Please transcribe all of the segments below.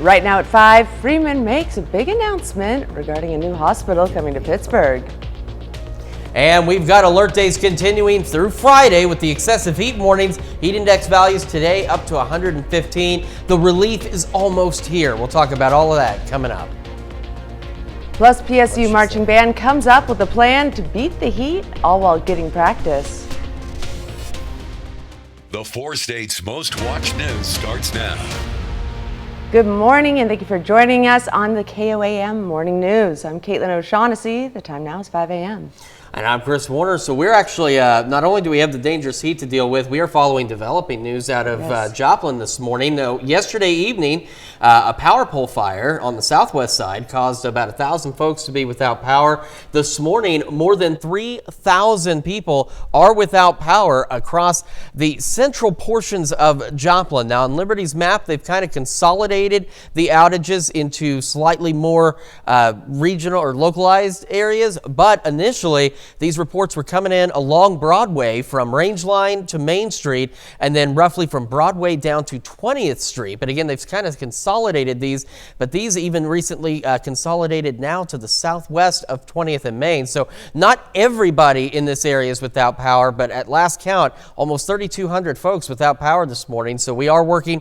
Right now at 5, Freeman makes a big announcement regarding a new hospital coming to Pittsburgh. And we've got alert days continuing through Friday with the excessive heat warnings. Heat index values today up to 115. The relief is almost here. We'll talk about all of that coming up. Plus, PSU marching band comes up with a plan to beat the heat, all while getting practice. The 4 states' most watched news starts now. Good morning, and thank you for joining us on the KOAM Morning News. I'm Caitlin O'Shaughnessy. The time now is 5 a.m. And I'm Chris Warner. So we're actually, not only do we have the dangerous heat to deal with, we are following developing news out of Joplin this morning. Now, yesterday evening, a power pole fire on the southwest side caused about 1,000 folks to be without power. This morning, more than 3,000 people are without power across the central portions of Joplin. Now, on Liberty's map, they've kind of consolidated the outages into slightly more regional or localized areas, but initially, these reports were coming in along Broadway from Rangeline to Main Street, and then roughly from Broadway down to 20th Street. But again, they've kind of consolidated these, but these even recently consolidated now to the southwest of 20th and Main. So not everybody in this area is without power, but at last count, almost 3,200 folks without power this morning. So we are working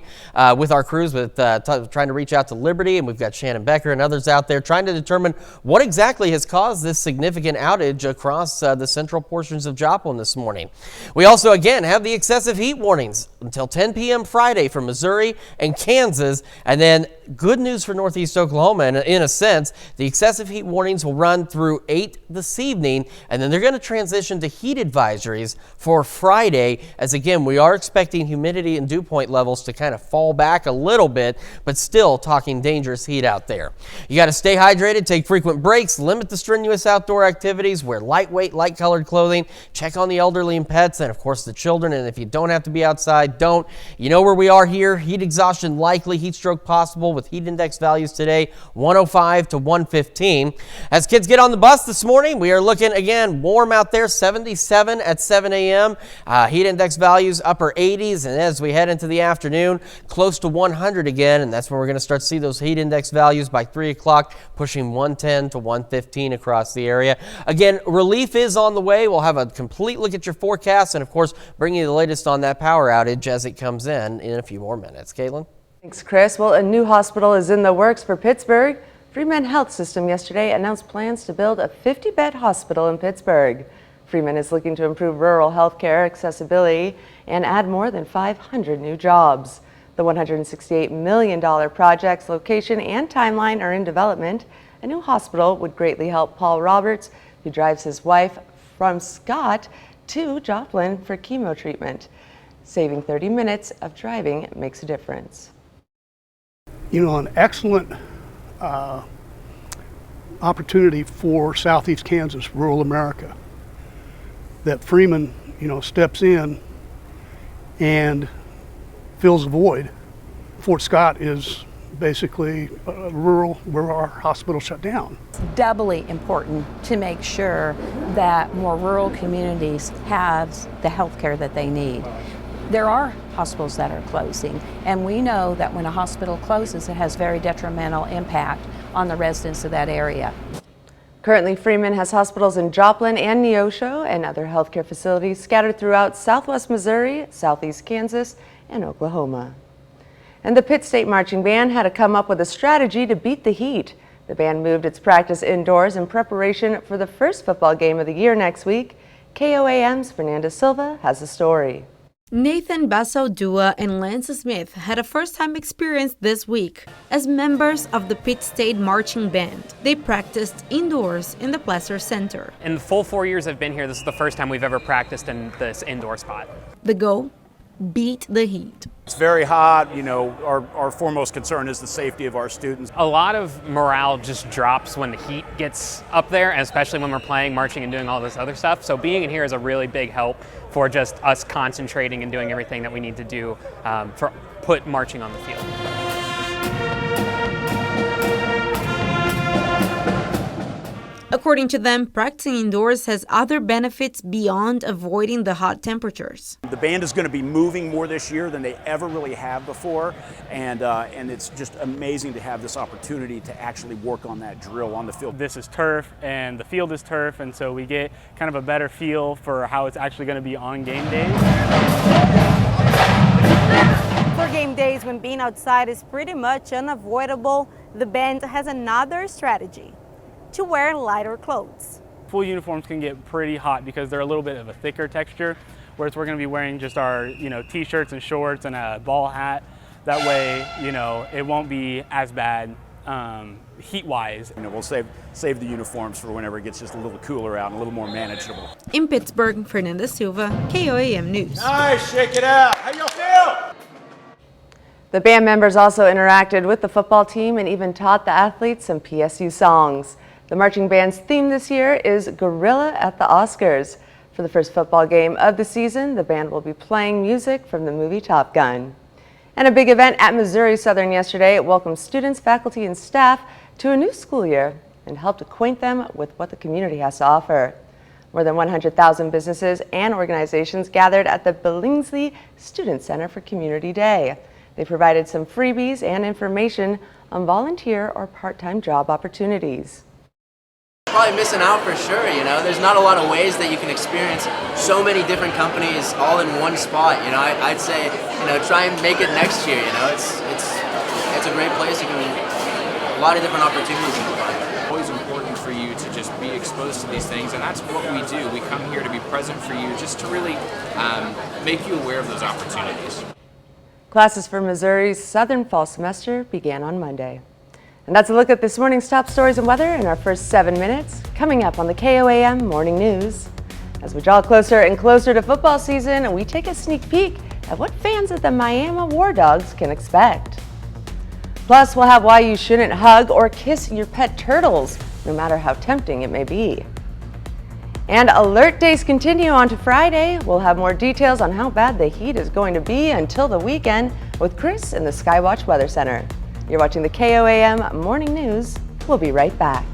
with our crews with trying to reach out to Liberty, and we've got Shannon Becker and others out there trying to determine what exactly has caused this significant outage across the central portions of Joplin this morning. We also, again, have the excessive heat warnings until 10 p.m. Friday for Missouri and Kansas. And then good news for Northeast Oklahoma, in a sense, the excessive heat warnings will run through 8 this evening, and then they're going to transition to heat advisories for Friday, as again, we are expecting humidity and dew point levels to kind of fall back a little bit, but still talking dangerous heat out there. You got to stay hydrated, take frequent breaks, limit the strenuous outdoor activities, wear lightweight, light-colored clothing, check on the elderly and pets, and of course the children. And if you don't have to be outside, don't. You know where we are here. Heat exhaustion likely, heat stroke possible with heat index values today 105 to 115. As kids get on the bus this morning, we are looking again warm out there, 77 at 7 a.m. Heat index values upper 80s, and as we head into the afternoon, close to 100 again, and that's where we're going to start to see those heat index values by 3 o'clock, pushing 110 to 115 across the area. Again, relief is on the way. We'll have a complete look at your forecast and, of course, bring you the latest on that power outage as it comes in a few more minutes. Caitlin? Thanks, Chris. Well, a new hospital is in the works for Pittsburgh. Freeman Health System yesterday announced plans to build a 50-bed hospital in Pittsburgh. Freeman is looking to improve rural health care accessibility and add more than 500 new jobs. The $168 million project's location and timeline are in development. A new hospital would greatly help Paul Roberts, who drives his wife from Scott to Joplin for chemo treatment. Saving 30 minutes of driving makes a difference. You know, an excellent opportunity for Southeast Kansas, rural America, that Freeman, steps in and fills a void. Fort Scott is basically rural, where our hospital shut down. It's doubly important to make sure that more rural communities have the health care that they need. There are hospitals that are closing, and we know that when a hospital closes, it has very detrimental impact on the residents of that area. Currently, Freeman has hospitals in Joplin and Neosho and other healthcare facilities scattered throughout southwest Missouri, southeast Kansas, and Oklahoma. And the Pitt State Marching Band had to come up with a strategy to beat the heat. The band moved its practice indoors in preparation for the first football game of the year next week. KOAM's Fernanda Silva has the story. Nathan Basso Dua and Lance Smith had a first-time experience this week. As members of the Pitt State Marching Band, they practiced indoors in the Placer Center. In the full 4 years I've been here, this is the first time we've ever practiced in this indoor spot. The goal? Beat the heat. It's very hot, our foremost concern is the safety of our students. A lot of morale just drops when the heat gets up there, and especially when we're playing, marching, and doing all this other stuff. So being in here is a really big help for just us concentrating and doing everything that we need to do for put marching on the field. According to them, practicing indoors has other benefits beyond avoiding the hot temperatures. The band is going to be moving more this year than they ever really have before, and it's just amazing to have this opportunity to actually work on that drill on the field. This is turf, and the field is turf, and so we get kind of a better feel for how it's actually going to be on game days. For game days when being outside is pretty much unavoidable, the band has another strategy: to wear lighter clothes. Full uniforms can get pretty hot because they're a little bit of a thicker texture, whereas we're going to be wearing just our t-shirts and shorts and a ball hat. That way, it won't be as bad heat-wise. We'll save the uniforms for whenever it gets just a little cooler out and a little more manageable. In Pittsburgh, Fernanda Silva, KOAM News. Nice, shake it out. How y'all feel? The band members also interacted with the football team and even taught the athletes some PSU songs. The marching band's theme this year is Gorilla at the Oscars. For the first football game of the season, the band will be playing music from the movie Top Gun. And a big event at Missouri Southern yesterday welcomed students, faculty, and staff to a new school year and helped acquaint them with what the community has to offer. More than 100,000 businesses and organizations gathered at the Billingsley Student Center for Community Day. They provided some freebies and information on volunteer or part-time job opportunities. Probably missing out for sure, There's not a lot of ways that you can experience so many different companies all in one spot, I'd say, try and make it next year, It's a great place. You can a lot of different opportunities you can find. It's always important for you to just be exposed to these things, and that's what we do. We come here to be present for you, just to really make you aware of those opportunities. Classes for Missouri's Southern fall semester began on Monday. And that's a look at this morning's top stories and weather in our first 7 minutes, coming up on the KOAM Morning News. As we draw closer and closer to football season, we take a sneak peek at what fans of the Miami War Dogs can expect. Plus, we'll have why you shouldn't hug or kiss your pet turtles, no matter how tempting it may be. And alert days continue on to Friday. We'll have more details on how bad the heat is going to be until the weekend with Chris in the Skywatch Weather Center. You're watching the KOAM Morning News. We'll be right back.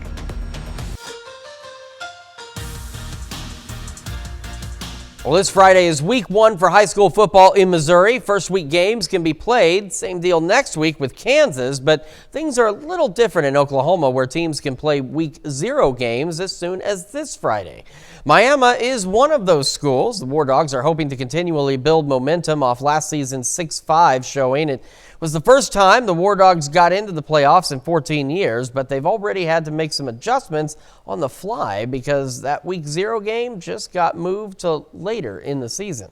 Well, this Friday is week 1 for high school football in Missouri. First week games can be played. Same deal next week with Kansas, but things are a little different in Oklahoma, where teams can play week 0 games as soon as this Friday. Miami is one of those schools. The War Dogs are hoping to continually build momentum off last season's 6-5 showing. It was the first time the War Dogs got into the playoffs in 14 years, but they've already had to make some adjustments on the fly because that week 0 game just got moved to later in the season.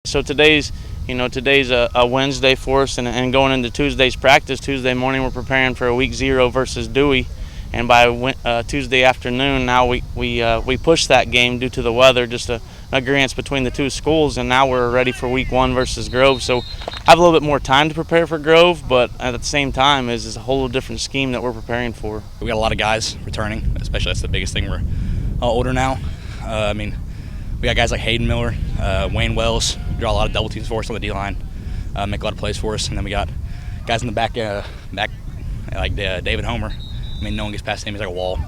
So today's a Wednesday for us, and going into Tuesday's practice, Tuesday morning we're preparing for a week 0 versus Dewey, and by Tuesday afternoon now we pushed that game due to the weather, just a agreement between the two schools, and now we're ready for week 1 versus Grove. So I have a little bit more time to prepare for Grove, but at the same time is a whole different scheme that we're preparing for. We got a lot of guys returning, especially that's the biggest thing. We're all older now. We got guys like Hayden Miller, Wayne Wells, draw a lot of double teams for us on the D-line, make a lot of plays for us, and then we got guys in the back like David Homer. No one gets past him, he's like a wall.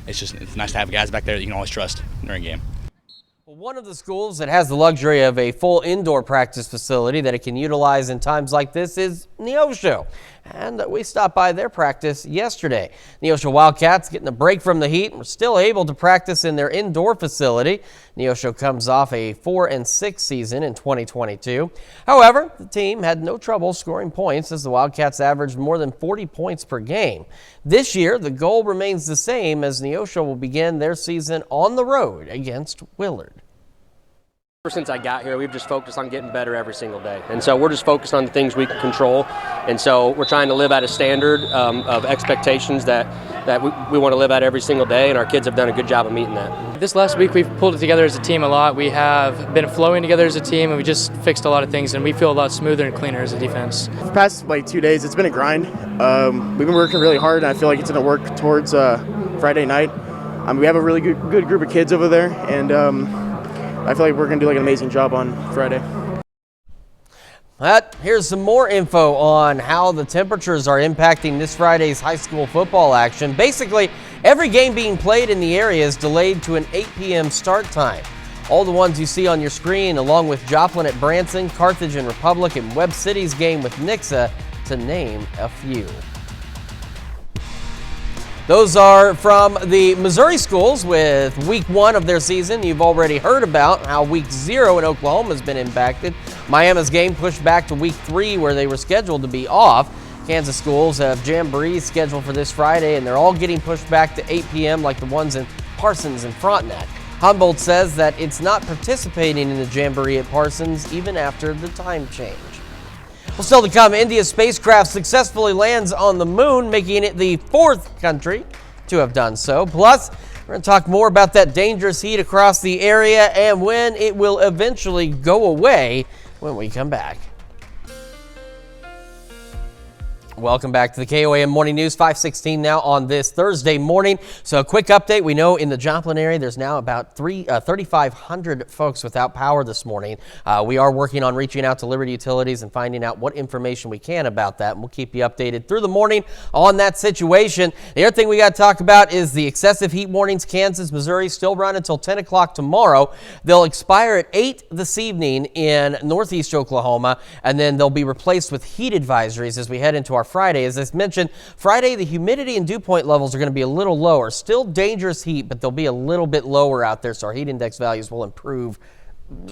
It's nice to have guys back there that you can always trust during a game. One of the schools that has the luxury of a full indoor practice facility that it can utilize in times like this is Neosho. And we stopped by their practice yesterday. Neosho Wildcats getting a break from the heat and were still able to practice in their indoor facility. Neosho comes off a 4-6 season in 2022. However, the team had no trouble scoring points as the Wildcats averaged more than 40 points per game. This year, the goal remains the same as Neosho will begin their season on the road against Willard. Ever since I got here, we've just focused on getting better every single day. And so we're just focused on the things we can control. And so we're trying to live at a standard of expectations that we want to live at every single day, and our kids have done a good job of meeting that. This last week we've pulled it together as a team a lot. We have been flowing together as a team, and we just fixed a lot of things, and we feel a lot smoother and cleaner as a defense. The past 2 days, it's been a grind. We've been working really hard, and I feel like it's going to work towards Friday night. We have a really good group of kids over there, and I feel like we're going to do an amazing job on Friday. But here's some more info on how the temperatures are impacting this Friday's high school football action. Basically, Every game being played in the area is delayed to an 8 p.m. start time. All the ones you see on your screen, along with Joplin at Branson, Carthage and Republic, and Webb City's game with Nixa, to name a few. Those are from the Missouri schools with week 1 of their season. You've already heard about how week 0 in Oklahoma has been impacted. Miami's game pushed back to week 3 where they were scheduled to be off. Kansas schools have jamborees scheduled for this Friday, and they're all getting pushed back to 8 p.m. like the ones in Parsons and Frontenac. Humboldt says that it's not participating in the jamboree at Parsons even after the time change. Well, still to come, India's spacecraft successfully lands on the moon, making it the 4th country to have done so. Plus, we're going to talk more about that dangerous heat across the area and when it will eventually go away when we come back. Welcome back to the KOAM Morning News, 5:16 now on this Thursday morning. So a quick update. We know in the Joplin area there's now about 3,500 folks without power this morning. We are working on reaching out to Liberty Utilities and finding out what information we can about that. And we'll keep you updated through the morning on that situation. The other thing we got to talk about is the excessive heat warnings. Kansas, Missouri still run until 10 o'clock tomorrow. They'll expire at 8 this evening in northeast Oklahoma, and then they'll be replaced with heat advisories as we head into our Friday. As I mentioned, Friday, the humidity and dew point levels are going to be a little lower. Still dangerous heat, but they'll be a little bit lower out there, so our heat index values will improve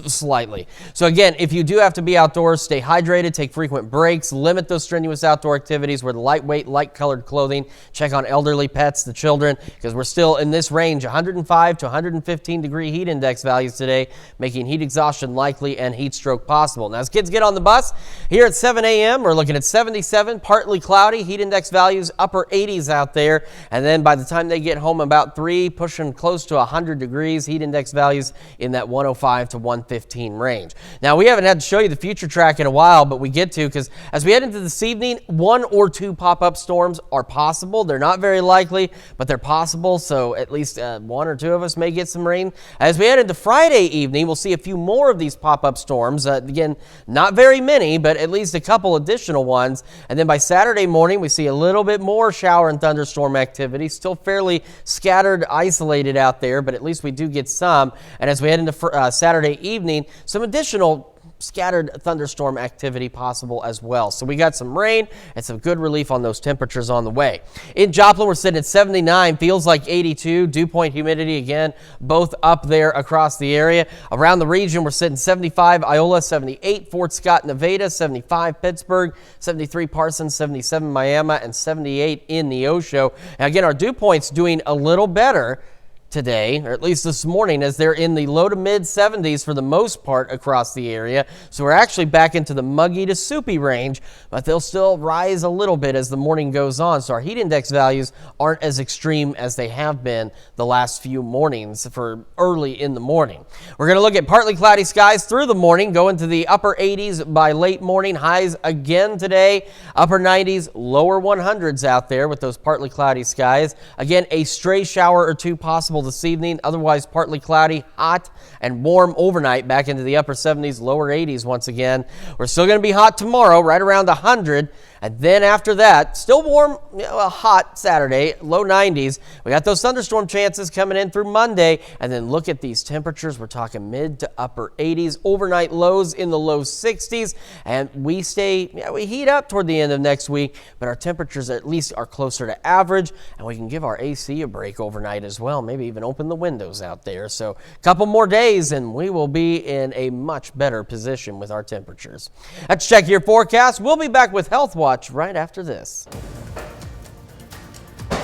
slightly. So again, if you do have to be outdoors, stay hydrated, take frequent breaks, limit those strenuous outdoor activities, wear the lightweight, light-colored clothing, check on elderly pets, the children, because we're still in this range, 105 to 115 degree heat index values today, making heat exhaustion likely and heat stroke possible. Now, as kids get on the bus, here at 7 a.m., we're looking at 77, partly cloudy, heat index values upper 80s out there, and then by the time they get home about 3, pushing close to 100 degrees, heat index values in that 105 to 115 range. Now, we haven't had to show you the future track in a while, but we get to, because as we head into this evening, 1 or 2 pop-up storms are possible. They're not very likely, but they're possible, so at least 1 or 2 of us may get some rain. As we head into Friday evening, we'll see a few more of these pop-up storms. Again, not very many, but at least a couple additional ones. And then by Saturday morning, we see a little bit more shower and thunderstorm activity. Still fairly scattered, isolated out there, but at least we do get some. And as we head into Saturday evening, some additional scattered thunderstorm activity possible as well. So we got some rain and some good relief on those temperatures on the way. In Joplin, we're sitting at 79, feels like 82. Dew point, humidity, again, both up there across the area. Around the region, we're sitting 75, Iola, 78, Fort Scott, Nevada, 75, Pittsburgh, 73, Parsons, 77, Miami, and 78 in Neosho. And again, our dew point's doing a little better today, or at least this morning, as they're in the low to mid 70s for the most part across the area. So we're actually back into the muggy to soupy range, but they'll still rise a little bit as the morning goes on. So our heat index values aren't as extreme as they have been the last few mornings for early in the morning. We're going to look at partly cloudy skies through the morning, go into the upper 80s by late morning. Highs again today, upper 90s, lower 100s out there with those partly cloudy skies. Again, a stray shower or 2 possible this evening, otherwise partly cloudy, hot and warm overnight, back into the upper 70s, lower 80s once again. We're still going to be hot tomorrow, right around 100. And then after that, still warm, hot Saturday, low 90s. We got those thunderstorm chances coming in through Monday. And then look at these temperatures. We're talking mid to upper 80s, overnight lows in the low 60s. And we heat up toward the end of next week, but our temperatures at least are closer to average. And we can give our AC a break overnight as well. Maybe even open the windows out there. So a couple more days and we will be in a much better position with our temperatures. Let's check your forecast. We'll be back with Health Watch right after this.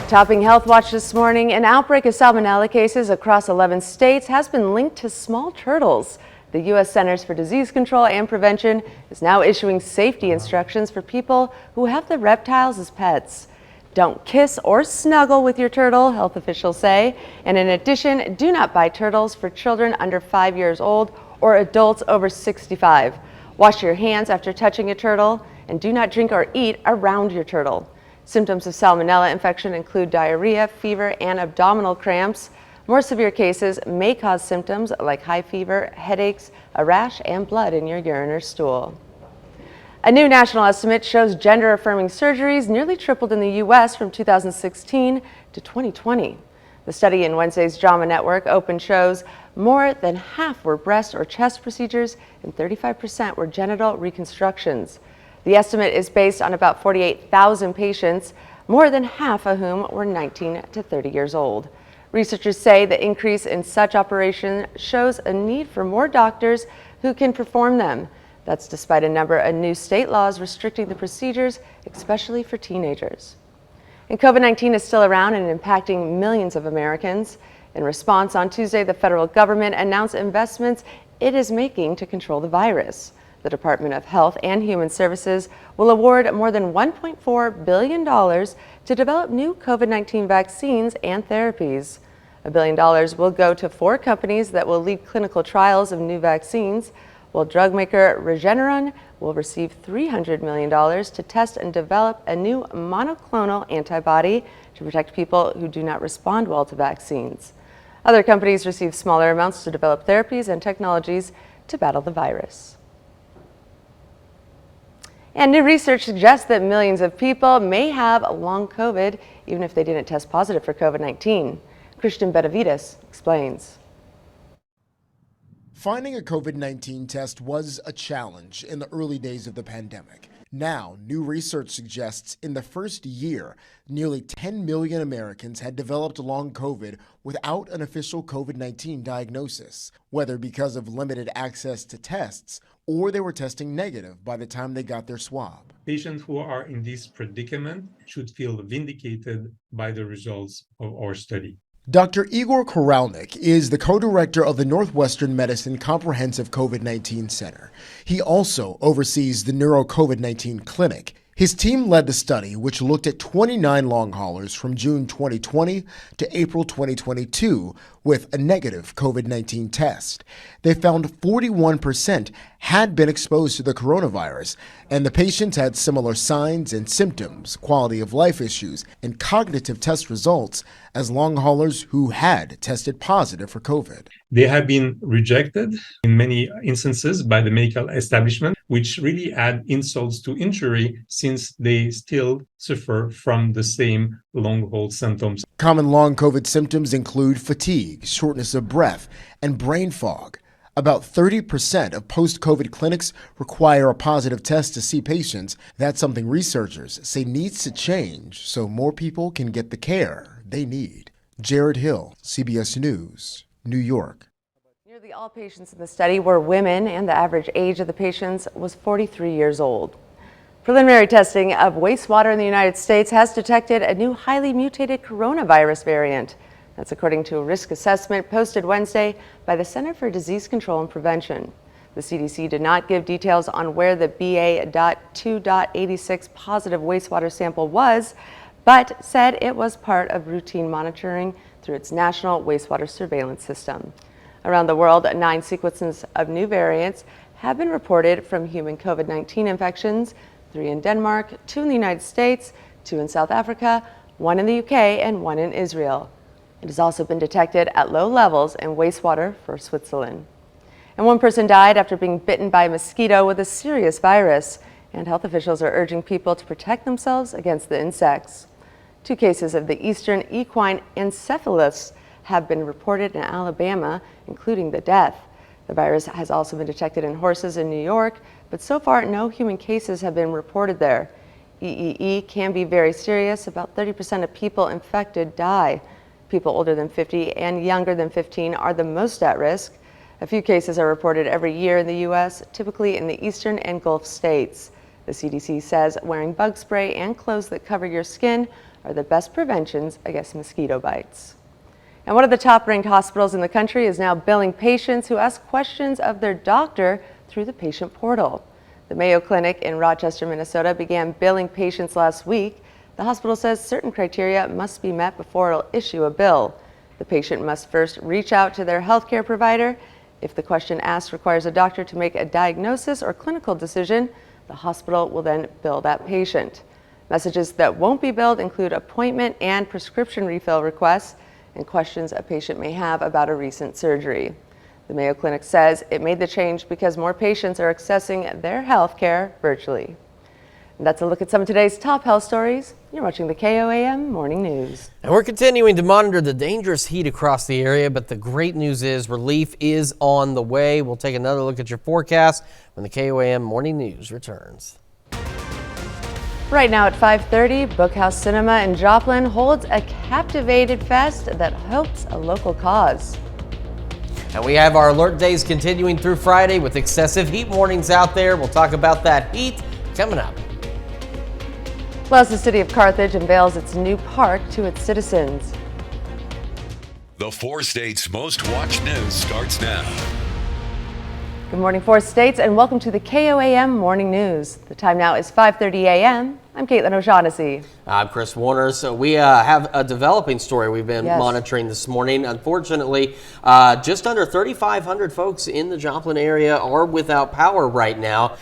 Topping Health Watch this morning, an outbreak of salmonella cases across 11 states has been linked to small turtles. The U.S. Centers for Disease Control and Prevention is now issuing safety instructions for people who have the reptiles as pets. Don't kiss or snuggle with your turtle, health officials say. And in addition, do not buy turtles for children under 5 years old or adults over 65. Wash your hands after touching a turtle, and do not drink or eat around your turtle. Symptoms of salmonella infection include diarrhea, fever, and abdominal cramps. More severe cases may cause symptoms like high fever, headaches, a rash, and blood in your urine or stool. A new national estimate shows gender-affirming surgeries nearly tripled in the U.S. from 2016 to 2020. The study in Wednesday's JAMA Network Open shows more than half were breast or chest procedures and 35% were genital reconstructions. The estimate is based on about 48,000 patients, more than half of whom were 19 to 30 years old. Researchers say the increase in such operations shows a need for more doctors who can perform them. That's despite a number of new state laws restricting the procedures, especially for teenagers. And COVID-19 is still around and impacting millions of Americans. In response, on Tuesday, the federal government announced investments it is making to control the virus. The Department of Health and Human Services will award more than $1.4 billion to develop new COVID-19 vaccines and therapies. $1 billion will go to 4 companies that will lead clinical trials of new vaccines, while drug maker Regeneron will receive $300 million to test and develop a new monoclonal antibody to protect people who do not respond well to vaccines. Other companies receive smaller amounts to develop therapies and technologies to battle the virus. And new research suggests that millions of people may have long COVID even if they didn't test positive for COVID-19. Christian Benavides explains. Finding a COVID-19 test was a challenge in the early days of the pandemic. Now, new research suggests in the first year, nearly 10 million Americans had developed long COVID without an official COVID-19 diagnosis, whether because of limited access to tests or they were testing negative by the time they got their swab. Patients who are in this predicament should feel vindicated by the results of our study. Dr. Igor Koralnik is the co-director of the Northwestern Medicine Comprehensive COVID-19 Center. He also oversees the Neuro COVID-19 Clinic. His team led the study, which looked at 29 long haulers from June 2020 to April 2022 with a negative COVID-19 test. They found 41% had been exposed to the coronavirus, and the patients had similar signs and symptoms, quality of life issues, and cognitive test results as long haulers who had tested positive for COVID. They have been rejected in many instances by the medical establishment, which really add insults to injury since they still suffer from the same long haul symptoms. Common long COVID symptoms include fatigue, shortness of breath, and brain fog. About 30% of post-COVID clinics require a positive test to see patients. That's something researchers say needs to change so more people can get the care they need. Jared Hill, CBS News, New York. Nearly all patients in the study were women, and the average age of the patients was 43 years old. Preliminary testing of wastewater in the United States has detected a new highly mutated coronavirus variant. That's according to a risk assessment posted Wednesday by the Center for Disease Control and Prevention. The CDC did not give details on where the BA.2.86 positive wastewater sample was, but said it was part of routine monitoring through its national wastewater surveillance system. Around the world, 9 sequences of new variants have been reported from human COVID-19 infections, 3 in Denmark, 2 in the United States, 2 in South Africa, 1 in the UK, and 1 in Israel. It has also been detected at low levels in wastewater for Switzerland. And 1 person died after being bitten by a mosquito with a serious virus, and health officials are urging people to protect themselves against the insects. 2 cases of the eastern equine encephalitis have been reported in Alabama, including the death. The virus has also been detected in horses in New York, but so far no human cases have been reported there. EEE can be very serious. About 30% of people infected die. People older than 50 and younger than 15 are the most at risk. A few cases are reported every year in the U.S., typically in the eastern and Gulf states. The CDC says wearing bug spray and clothes that cover your skin are the best preventions against mosquito bites. And one of the top-ranked hospitals in the country is now billing patients who ask questions of their doctor through the patient portal. The Mayo Clinic in Rochester, Minnesota began billing patients last week. The hospital says certain criteria must be met before it'll issue a bill. The patient must first reach out to their healthcare provider. If the question asked requires a doctor to make a diagnosis or clinical decision, the hospital will then bill that patient. Messages that won't be billed include appointment and prescription refill requests and questions a patient may have about a recent surgery. The Mayo Clinic says it made the change because more patients are accessing their health care virtually. And that's a look at some of today's top health stories. You're watching the KOAM Morning News. And we're continuing to monitor the dangerous heat across the area, but the great news is relief is on the way. We'll take another look at your forecast when the KOAM Morning News returns. Right now at 5:30, Bookhouse Cinema in Joplin holds a Captivated Fest that helps a local cause. And we have our alert days continuing through Friday with excessive heat warnings out there. We'll talk about that heat coming up. Plus, the city of Carthage unveils its new park to its citizens. The 4 states' most watched news starts now. Good morning, 4 states, and welcome to the KOAM Morning News. The time now is 5:30 a.m. I'm Caitlin O'Shaughnessy. I'm Chris Warner. So we have a developing story we've been Yes. monitoring this morning. Unfortunately, just under 3,500 folks in the Joplin area are without power right now.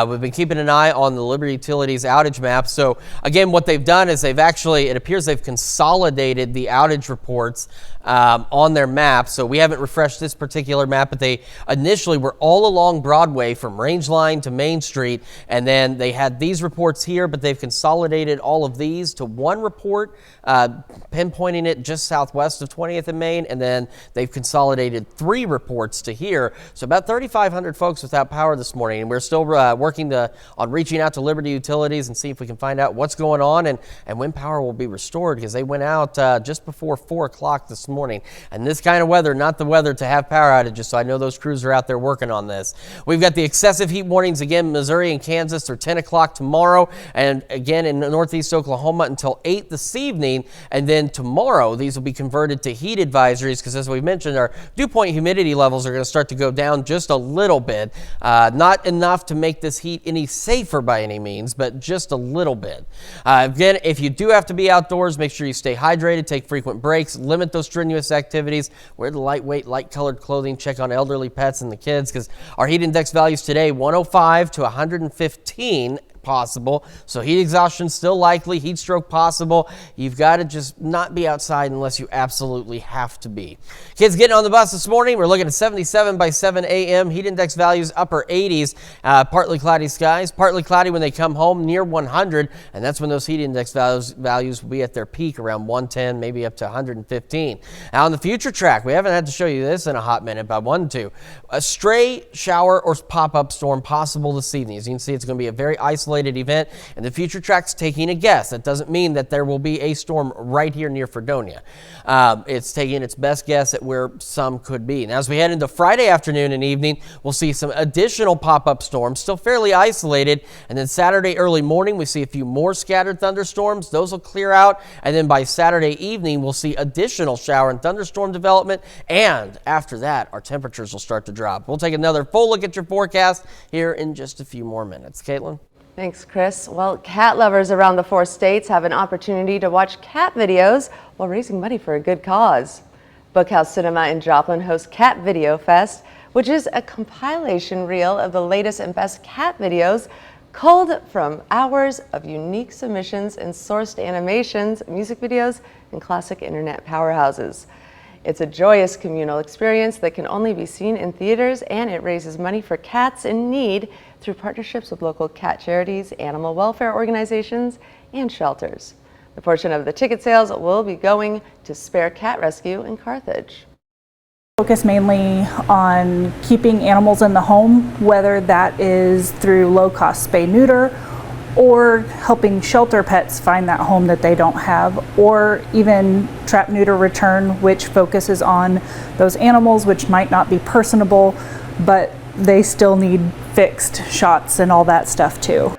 We've been keeping an eye on the Liberty Utilities outage map. So again, what they've done is it appears they've consolidated the outage reports on their map. So we haven't refreshed this particular map, but they initially were all along Broadway from Range Line to Main Street. And then they had these reports here, but they've consolidated all of these to one report, pinpointing it just southwest of 20th and Main. And then they've consolidated 3 reports to here. So about 3,500 folks without power this morning. And we're still working on reaching out to Liberty Utilities and see if we can find out what's going on and when power will be restored, because they went out just before 4 o'clock this morning. And this kind of weather, not the weather to have power outages. So I know those crews are out there working on this. We've got the excessive heat warnings again, Missouri and Kansas through 10 o'clock tomorrow. And again in northeast Oklahoma until 8 this evening. And then tomorrow, these will be converted to heat advisories because, as we mentioned, our dew point humidity levels are going to start to go down just a little bit. Not enough to make this heat any safer by any means, but just a little bit. Again, if you do have to be outdoors, make sure you stay hydrated, take frequent breaks, limit those strenuous activities, wear the lightweight, light-colored clothing, check on elderly pets and the kids, because our heat index values today, 105 to 115 possible. So heat exhaustion still likely, heat stroke possible. You've got to just not be outside unless you absolutely have to be. Kids getting on the bus this morning, we're looking at 77 by 7 a.m. Heat index values upper 80s, partly cloudy skies, partly cloudy when they come home near 100, and that's when those heat index values will be at their peak around 110, maybe up to 115. Now on the future track, we haven't had to show you this in a hot minute, but I wanted to. A stray shower or pop-up storm possible this evening. As you can see, it's going to be a very isolated event, and the future track's taking a guess. That doesn't mean that there will be a storm right here near Fredonia. It's taking its best guess at where some could be. Now, as we head into Friday afternoon and evening, we'll see some additional pop-up storms, still fairly isolated, and then Saturday early morning, we see a few more scattered thunderstorms. Those will clear out, and then by Saturday evening, we'll see additional shower and thunderstorm development, and after that, our temperatures will start to drop. We'll take another full look at your forecast here in just a few more minutes. Caitlin? Thanks, Chris. Well, cat lovers around the 4 states have an opportunity to watch cat videos while raising money for a good cause. Bookhouse Cinema in Joplin hosts Cat Video Fest, which is a compilation reel of the latest and best cat videos culled from hours of unique submissions and sourced animations, music videos, and classic internet powerhouses. It's a joyous communal experience that can only be seen in theaters, and it raises money for cats in need through partnerships with local cat charities, animal welfare organizations, and shelters. A portion of the ticket sales will be going to Spare Cat Rescue in Carthage. Focus mainly on keeping animals in the home, whether that is through low-cost spay-neuter or helping shelter pets find that home that they don't have, or even trap neuter return, which focuses on those animals which might not be personable, but they still need fixed shots and all that stuff too.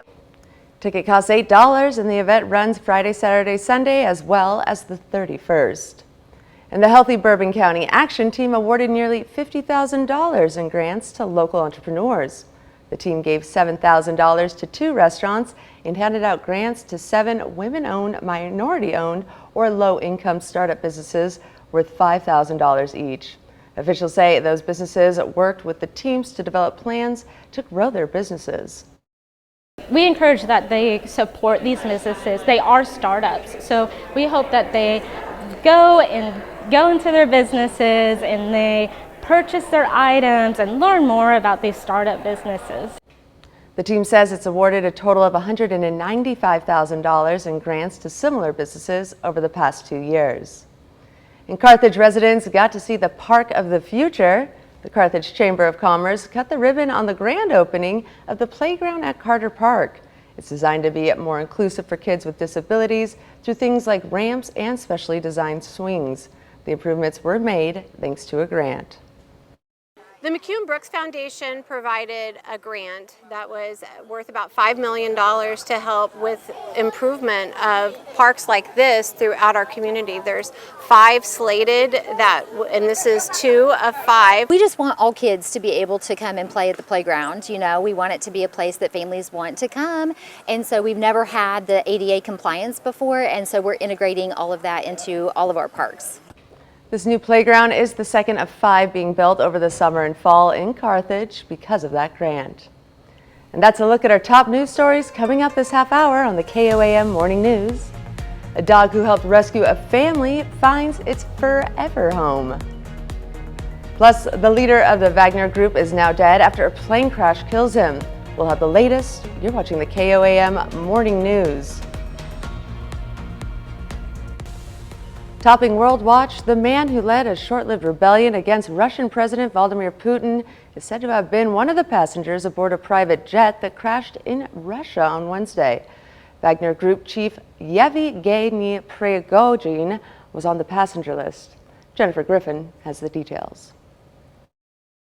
Ticket costs $8 and the event runs Friday, Saturday, Sunday, as well as the 31st. And the Healthy Bourbon County Action Team awarded nearly $50,000 in grants to local entrepreneurs. The team gave $7,000 to 2 restaurants and handed out grants to 7 women-owned, minority-owned, or low-income startup businesses worth $5,000 each. Officials say those businesses worked with the teams to develop plans to grow their businesses. We encourage that they support these businesses. They are startups, so we hope that they go into their businesses and they purchase their items and learn more about these startup businesses. The team says it's awarded a total of $195,000 in grants to similar businesses over the past 2 years. In Carthage, residents got to see the Park of the Future. The Carthage Chamber of Commerce cut the ribbon on the grand opening of the playground at Carter Park. It's designed to be more inclusive for kids with disabilities through things like ramps and specially designed swings. The improvements were made thanks to a grant. The McCune Brooks Foundation provided a grant that was worth about $5 million to help with improvement of parks like this throughout our community. There's 5 slated and this is 2 of 5. We just want all kids to be able to come and play at the playground. You know, we want it to be a place that families want to come. And so we've never had the ADA compliance before. And so we're integrating all of that into all of our parks. This new playground is the second of 5 being built over the summer and fall in Carthage because of that grant. And that's a look at our top news stories coming up this half hour on the KOAM Morning News. A dog who helped rescue a family finds its forever home. Plus, the leader of the Wagner Group is now dead after a plane crash kills him. We'll have the latest. You're watching the KOAM Morning News. Topping World Watch, the man who led a short-lived rebellion against Russian President Vladimir Putin is said to have been one of the passengers aboard a private jet that crashed in Russia on Wednesday. Wagner Group chief Yevgeny Prigozhin was on the passenger list. Jennifer Griffin has the details.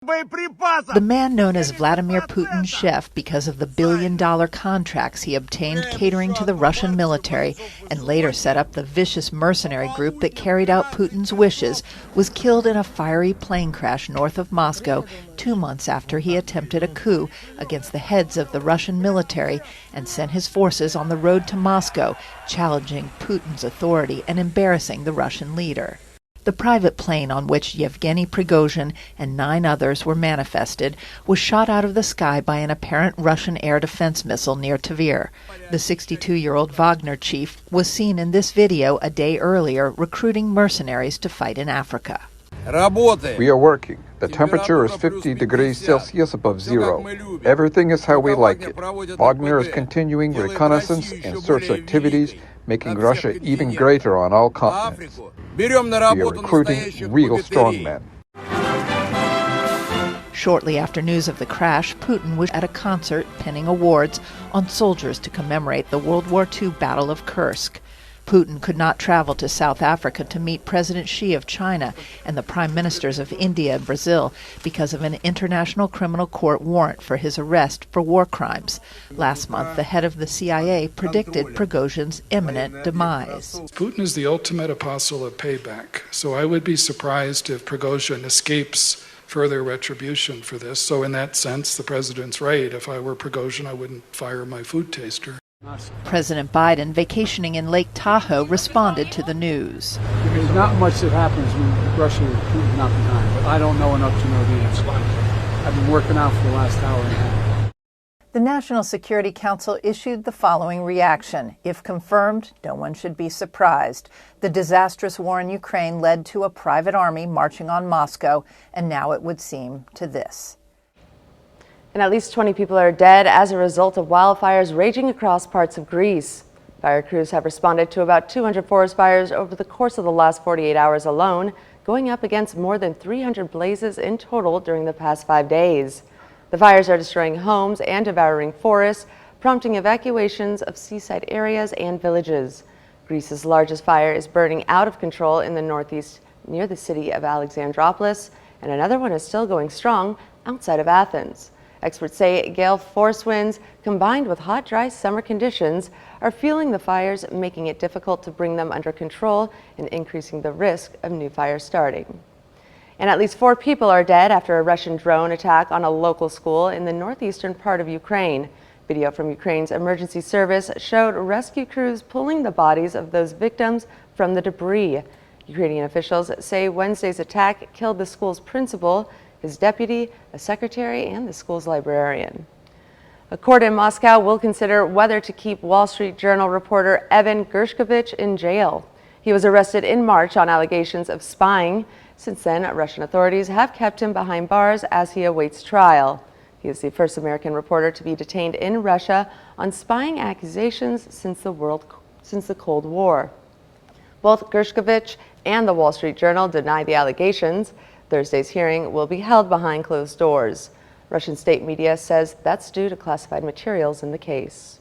The man known as Vladimir Putin's chef because of the billion-dollar contracts he obtained catering to the Russian military and later set up the vicious mercenary group that carried out Putin's wishes, was killed in a fiery plane crash north of Moscow 2 months after he attempted a coup against the heads of the Russian military and sent his forces on the road to Moscow, challenging Putin's authority and embarrassing the Russian leader. The private plane on which Yevgeny Prigozhin and 9 others were manifested was shot out of the sky by an apparent Russian air defense missile near Tver. The 62-year-old Wagner chief was seen in this video a day earlier recruiting mercenaries to fight in Africa. We are working. The temperature is 50 degrees Celsius above zero. Everything is how we like it. Wagner is continuing reconnaissance and search activities, making Russia even greater on all continents. We are recruiting real strongmen. Shortly after news of the crash, Putin was at a concert pinning awards on soldiers to commemorate the World War II Battle of Kursk. Putin could not travel to South Africa to meet President Xi of China and the prime ministers of India and Brazil because of an International Criminal Court warrant for his arrest for war crimes. Last month, the head of the CIA predicted Prigozhin's imminent demise. Putin is the ultimate apostle of payback, so I would be surprised if Prigozhin escapes further retribution for this. So in that sense, the president's right. If I were Prigozhin, I wouldn't fire my food taster. President Biden, vacationing in Lake Tahoe, responded to the news. There's not much that happens when Russia is Putin's not behind, but I don't know enough to know the answer. I've been working out for the last hour and a half. The National Security Council issued the following reaction. If confirmed, no one should be surprised. The disastrous war in Ukraine led to a private army marching on Moscow, and now it would seem to this. And at least 20 people are dead as a result of wildfires raging across parts of Greece. Fire crews have responded to about 200 forest fires over the course of the last 48 hours alone, going up against more than 300 blazes in total during the past 5 days. The fires are destroying homes and devouring forests, prompting evacuations of seaside areas and villages. Greece's largest fire is burning out of control in the northeast near the city of Alexandroupolis, and another one is still going strong outside of Athens. Experts say gale force winds combined with hot, dry summer conditions are fueling the fires, making it difficult to bring them under control and increasing the risk of new fires starting. And at least 4 people are dead after a Russian drone attack on a local school in the northeastern part of Ukraine. Video from Ukraine's emergency service showed rescue crews pulling the bodies of those victims from the debris. Ukrainian officials say Wednesday's attack killed the school's principal, his deputy, a secretary, and the school's librarian. A court in Moscow will consider whether to keep Wall Street Journal reporter Evan Gershkovich in jail. He was arrested in March on allegations of spying. Since then, Russian authorities have kept him behind bars as he awaits trial. He is the first American reporter to be detained in Russia on spying accusations since the Cold War. Both Gershkovich and the Wall Street Journal deny the allegations. Thursday's hearing will be held behind closed doors. Russian state media says that's due to classified materials in the case.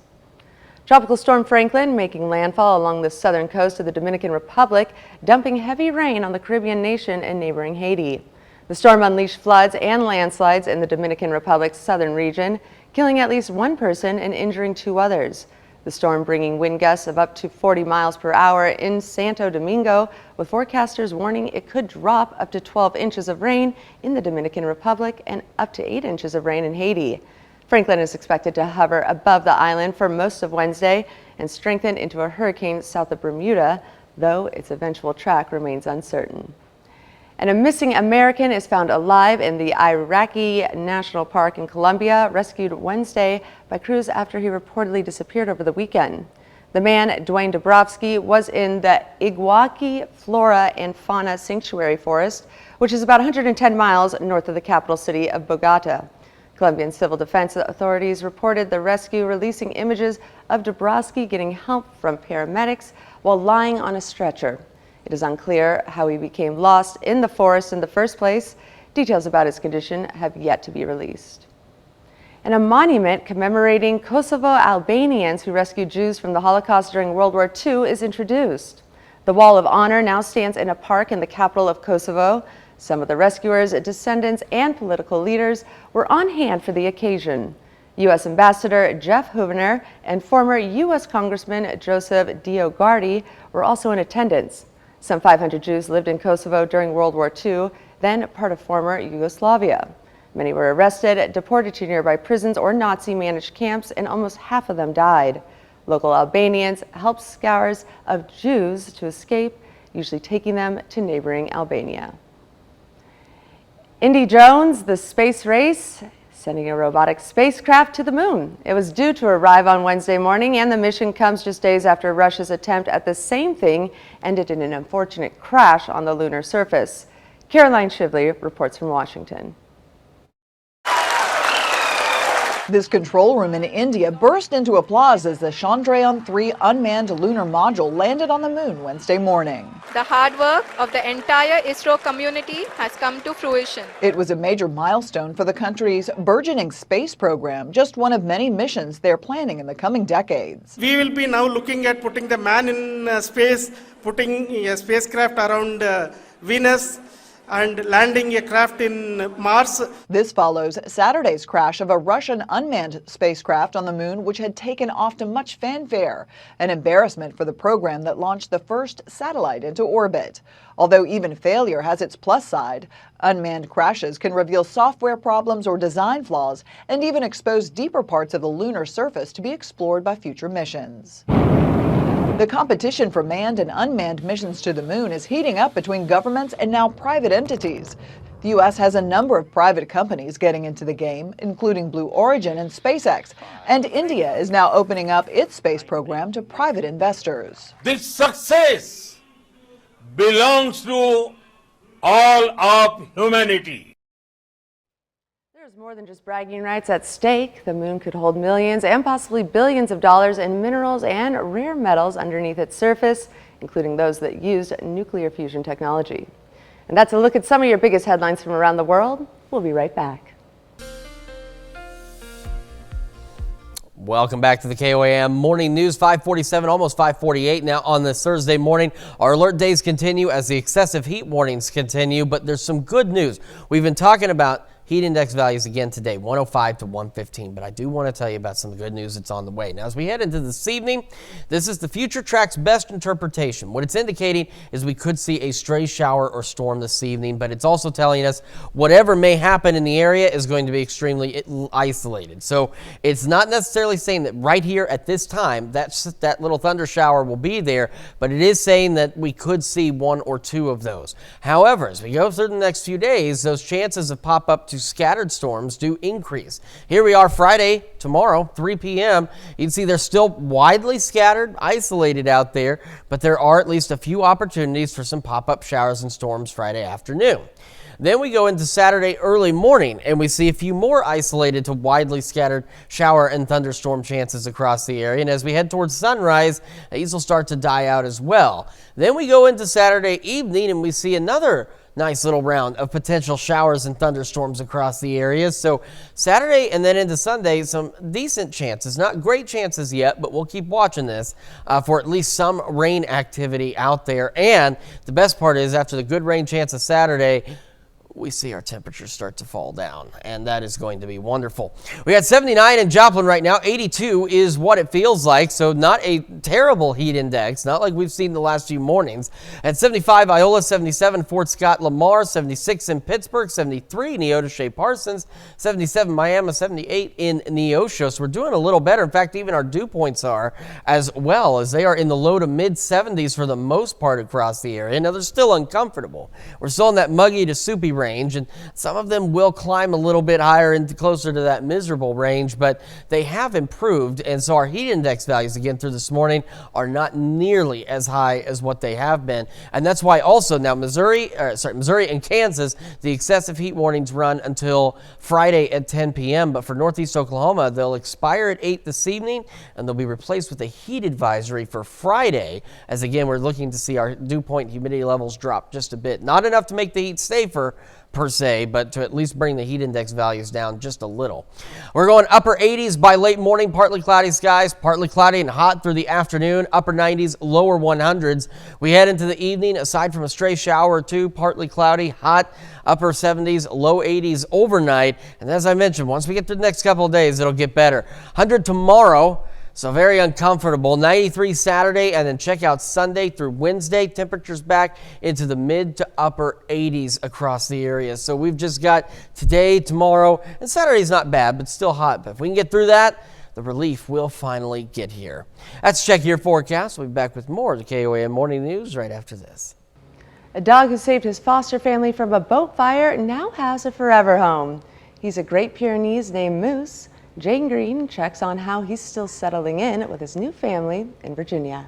Tropical storm Franklin making landfall along the southern coast of the Dominican Republic, dumping heavy rain on the Caribbean nation and neighboring Haiti. The storm unleashed floods and landslides in the Dominican Republic's southern region, killing at least one person and injuring 2 others. The storm bringing wind gusts of up to 40 miles per hour in Santo Domingo, with forecasters warning it could drop up to 12 inches of rain in the Dominican Republic and up to 8 inches of rain in Haiti. Franklin is expected to hover above the island for most of Wednesday and strengthen into a hurricane south of Bermuda, though its eventual track remains uncertain. And a missing American is found alive in the Iraqi National Park in Colombia, rescued Wednesday by crews after he reportedly disappeared over the weekend. The man, Dwayne Dabrowski, was in the Iguaki Flora and Fauna Sanctuary Forest, which is about 110 miles north of the capital city of Bogota. Colombian civil defense authorities reported the rescue, releasing images of Dabrowski getting help from paramedics while lying on a stretcher. It is unclear how he became lost in the forest in the first place. Details about his condition have yet to be released. And a monument commemorating Kosovo Albanians who rescued Jews from the Holocaust during World War II is introduced. The Wall of Honor now stands in a park in the capital of Kosovo. Some of the rescuers, descendants, and political leaders were on hand for the occasion. U.S. Ambassador Jeff Houvener and former U.S. Congressman Joseph Diogardi were also in attendance. Some 500 Jews lived in Kosovo during World War II, then part of former Yugoslavia. Many were arrested, deported to nearby prisons or Nazi-managed camps, and almost half of them died. Local Albanians helped scours of Jews to escape, usually taking them to neighboring Albania. Indy Jones, the space race, sending a robotic spacecraft to the moon. It was due to arrive on Wednesday morning, and the mission comes just days after Russia's attempt at the same thing ended in an unfortunate crash on the lunar surface. Caroline Shively reports from Washington. This control room in India burst into applause as the Chandrayaan-3 unmanned lunar module landed on the moon Wednesday morning. The hard work of the entire ISRO community has come to fruition. It was a major milestone for the country's burgeoning space program, just one of many missions they're planning in the coming decades. We will be now looking at putting the man in space, putting a spacecraft around Venus, and landing a craft in Mars. This follows Saturday's crash of a Russian unmanned spacecraft on the moon, which had taken off to much fanfare, an embarrassment for the program that launched the first satellite into orbit. Although even failure has its plus side, unmanned crashes can reveal software problems or design flaws and even expose deeper parts of the lunar surface to be explored by future missions. The competition for manned and unmanned missions to the moon is heating up between governments and now private entities. The U.S. has a number of private companies getting into the game, including Blue Origin and SpaceX, and India is now opening up its space program to private investors. This success belongs to all of humanity. There's more than just bragging rights at stake. The moon could hold millions and possibly billions of dollars in minerals and rare metals underneath its surface, including those that use nuclear fusion technology. And that's a look at some of your biggest headlines from around the world. We'll be right back. Welcome back to the KOAM Morning News, 5:47, almost 5:48 now on this Thursday morning. Our alert days continue as the excessive heat warnings continue, but there's some good news. We've been talking about heat index values again today, 105 to 115, but I do want to tell you about some good news that's on the way. Now, as we head into this evening, this is the Future Track's best interpretation. What it's indicating is we could see a stray shower or storm this evening, but it's also telling us whatever may happen in the area is going to be extremely isolated. So it's not necessarily saying that right here at this time, that little thunder shower will be there, but it is saying that we could see one or two of those. However, as we go through the next few days, those chances have popped up to scattered storms do increase. Here we are Friday, tomorrow, 3 p.m. You can see they're still widely scattered, isolated out there, but there are at least a few opportunities for some pop-up showers and storms Friday afternoon. Then we go into Saturday early morning and we see a few more isolated to widely scattered shower and thunderstorm chances across the area. And as we head towards sunrise, these will start to die out as well. Then we go into Saturday evening and we see another nice little round of potential showers and thunderstorms across the area. So Saturday and then into Sunday, some decent chances, not great chances yet, but we'll keep watching this for at least some rain activity out there. And the best part is after the good rain chance of Saturday, we see our temperatures start to fall down, and that is going to be wonderful. We got 79 in Joplin right now. 82 is what it feels like, so not a terrible heat index, not like we've seen the last few mornings. At 75, Iola, 77, Fort Scott, Lamar, 76 in Pittsburgh, 73, Neodesha, Parsons, 77, Miami, 78 in Neosho. So we're doing a little better. In fact, even our dew points are as well, as they are in the low to mid 70s for the most part across the area. Now, they're still uncomfortable. We're still in that muggy to soupy range, and some of them will climb a little bit higher and closer to that miserable range, but they have improved, and so our heat index values again through this morning are not nearly as high as what they have been. And that's why also now Missouri and Kansas, the excessive heat warnings run until Friday at 10 p.m. But for Northeast Oklahoma, they'll expire at 8 this evening, and they'll be replaced with a heat advisory for Friday, as again we're looking to see our dew point humidity levels drop just a bit. Not enough to make the heat safer per se, but to at least bring the heat index values down just a little. We're going upper 80s by late morning, partly cloudy skies, partly cloudy and hot through the afternoon, upper 90s, lower 100s. We head into the evening, aside from a stray shower or two, partly cloudy, hot, upper 70s, low 80s overnight. And as I mentioned, once we get to the next couple of days, it'll get better. 100 tomorrow. So very uncomfortable. 93 Saturday, and then check out Sunday through Wednesday. Temperatures back into the mid to upper 80s across the area. So we've just got today, tomorrow, and Saturday's not bad, but still hot. But if we can get through that, the relief will finally get here. That's Check Your Forecast. We'll be back with more of the KOAM Morning News right after this. A dog who saved his foster family from a boat fire now has a forever home. He's a Great Pyrenees named Moose. Jane Green checks on how he's still settling in with his new family in Virginia.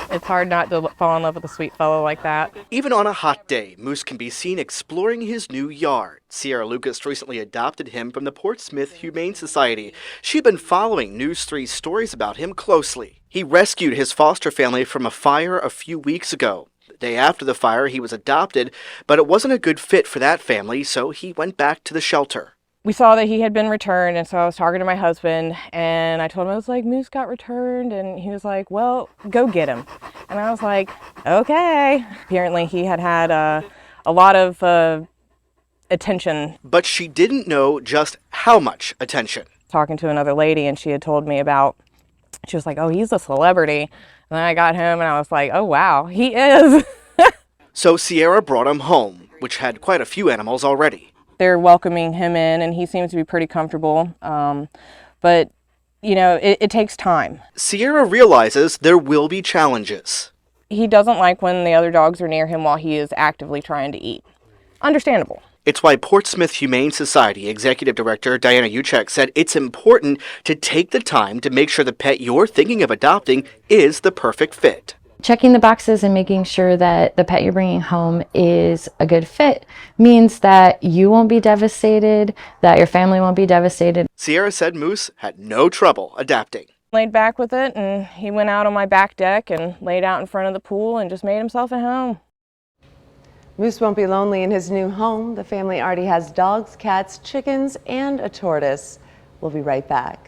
It's hard not to fall in love with a sweet fellow like that. Even on a hot day, Moose can be seen exploring his new yard. Sierra Lucas recently adopted him from the Portsmouth Humane Society. She'd been following News 3's stories about him closely. He rescued his foster family from a fire a few weeks ago. The day after the fire, he was adopted, but it wasn't a good fit for that family, so he went back to the shelter. We saw that he had been returned, and so I was talking to my husband, and I told him, I was like, Moose got returned, and he was like, well, go get him. And I was like, okay. Apparently he had had a lot of attention. But she didn't know just how much attention. Talking to another lady, and she had told me about, she was like, oh, he's a celebrity. And then I got home, and I was like, oh, wow, he is. So Sierra brought him home, which had quite a few animals already. They're welcoming him in, and he seems to be pretty comfortable. But, you know, it takes time. Sierra realizes there will be challenges. He doesn't like when the other dogs are near him while he is actively trying to eat. Understandable. It's why Portsmouth Humane Society Executive Director Diana Uchek said it's important to take the time to make sure the pet you're thinking of adopting is the perfect fit. Checking the boxes and making sure that the pet you're bringing home is a good fit means that you won't be devastated, that your family won't be devastated. Sierra said Moose had no trouble adapting. Laid back with it, and he went out on my back deck and laid out in front of the pool and just made himself at home. Moose won't be lonely in his new home. The family already has dogs, cats, chickens, and a tortoise. We'll be right back.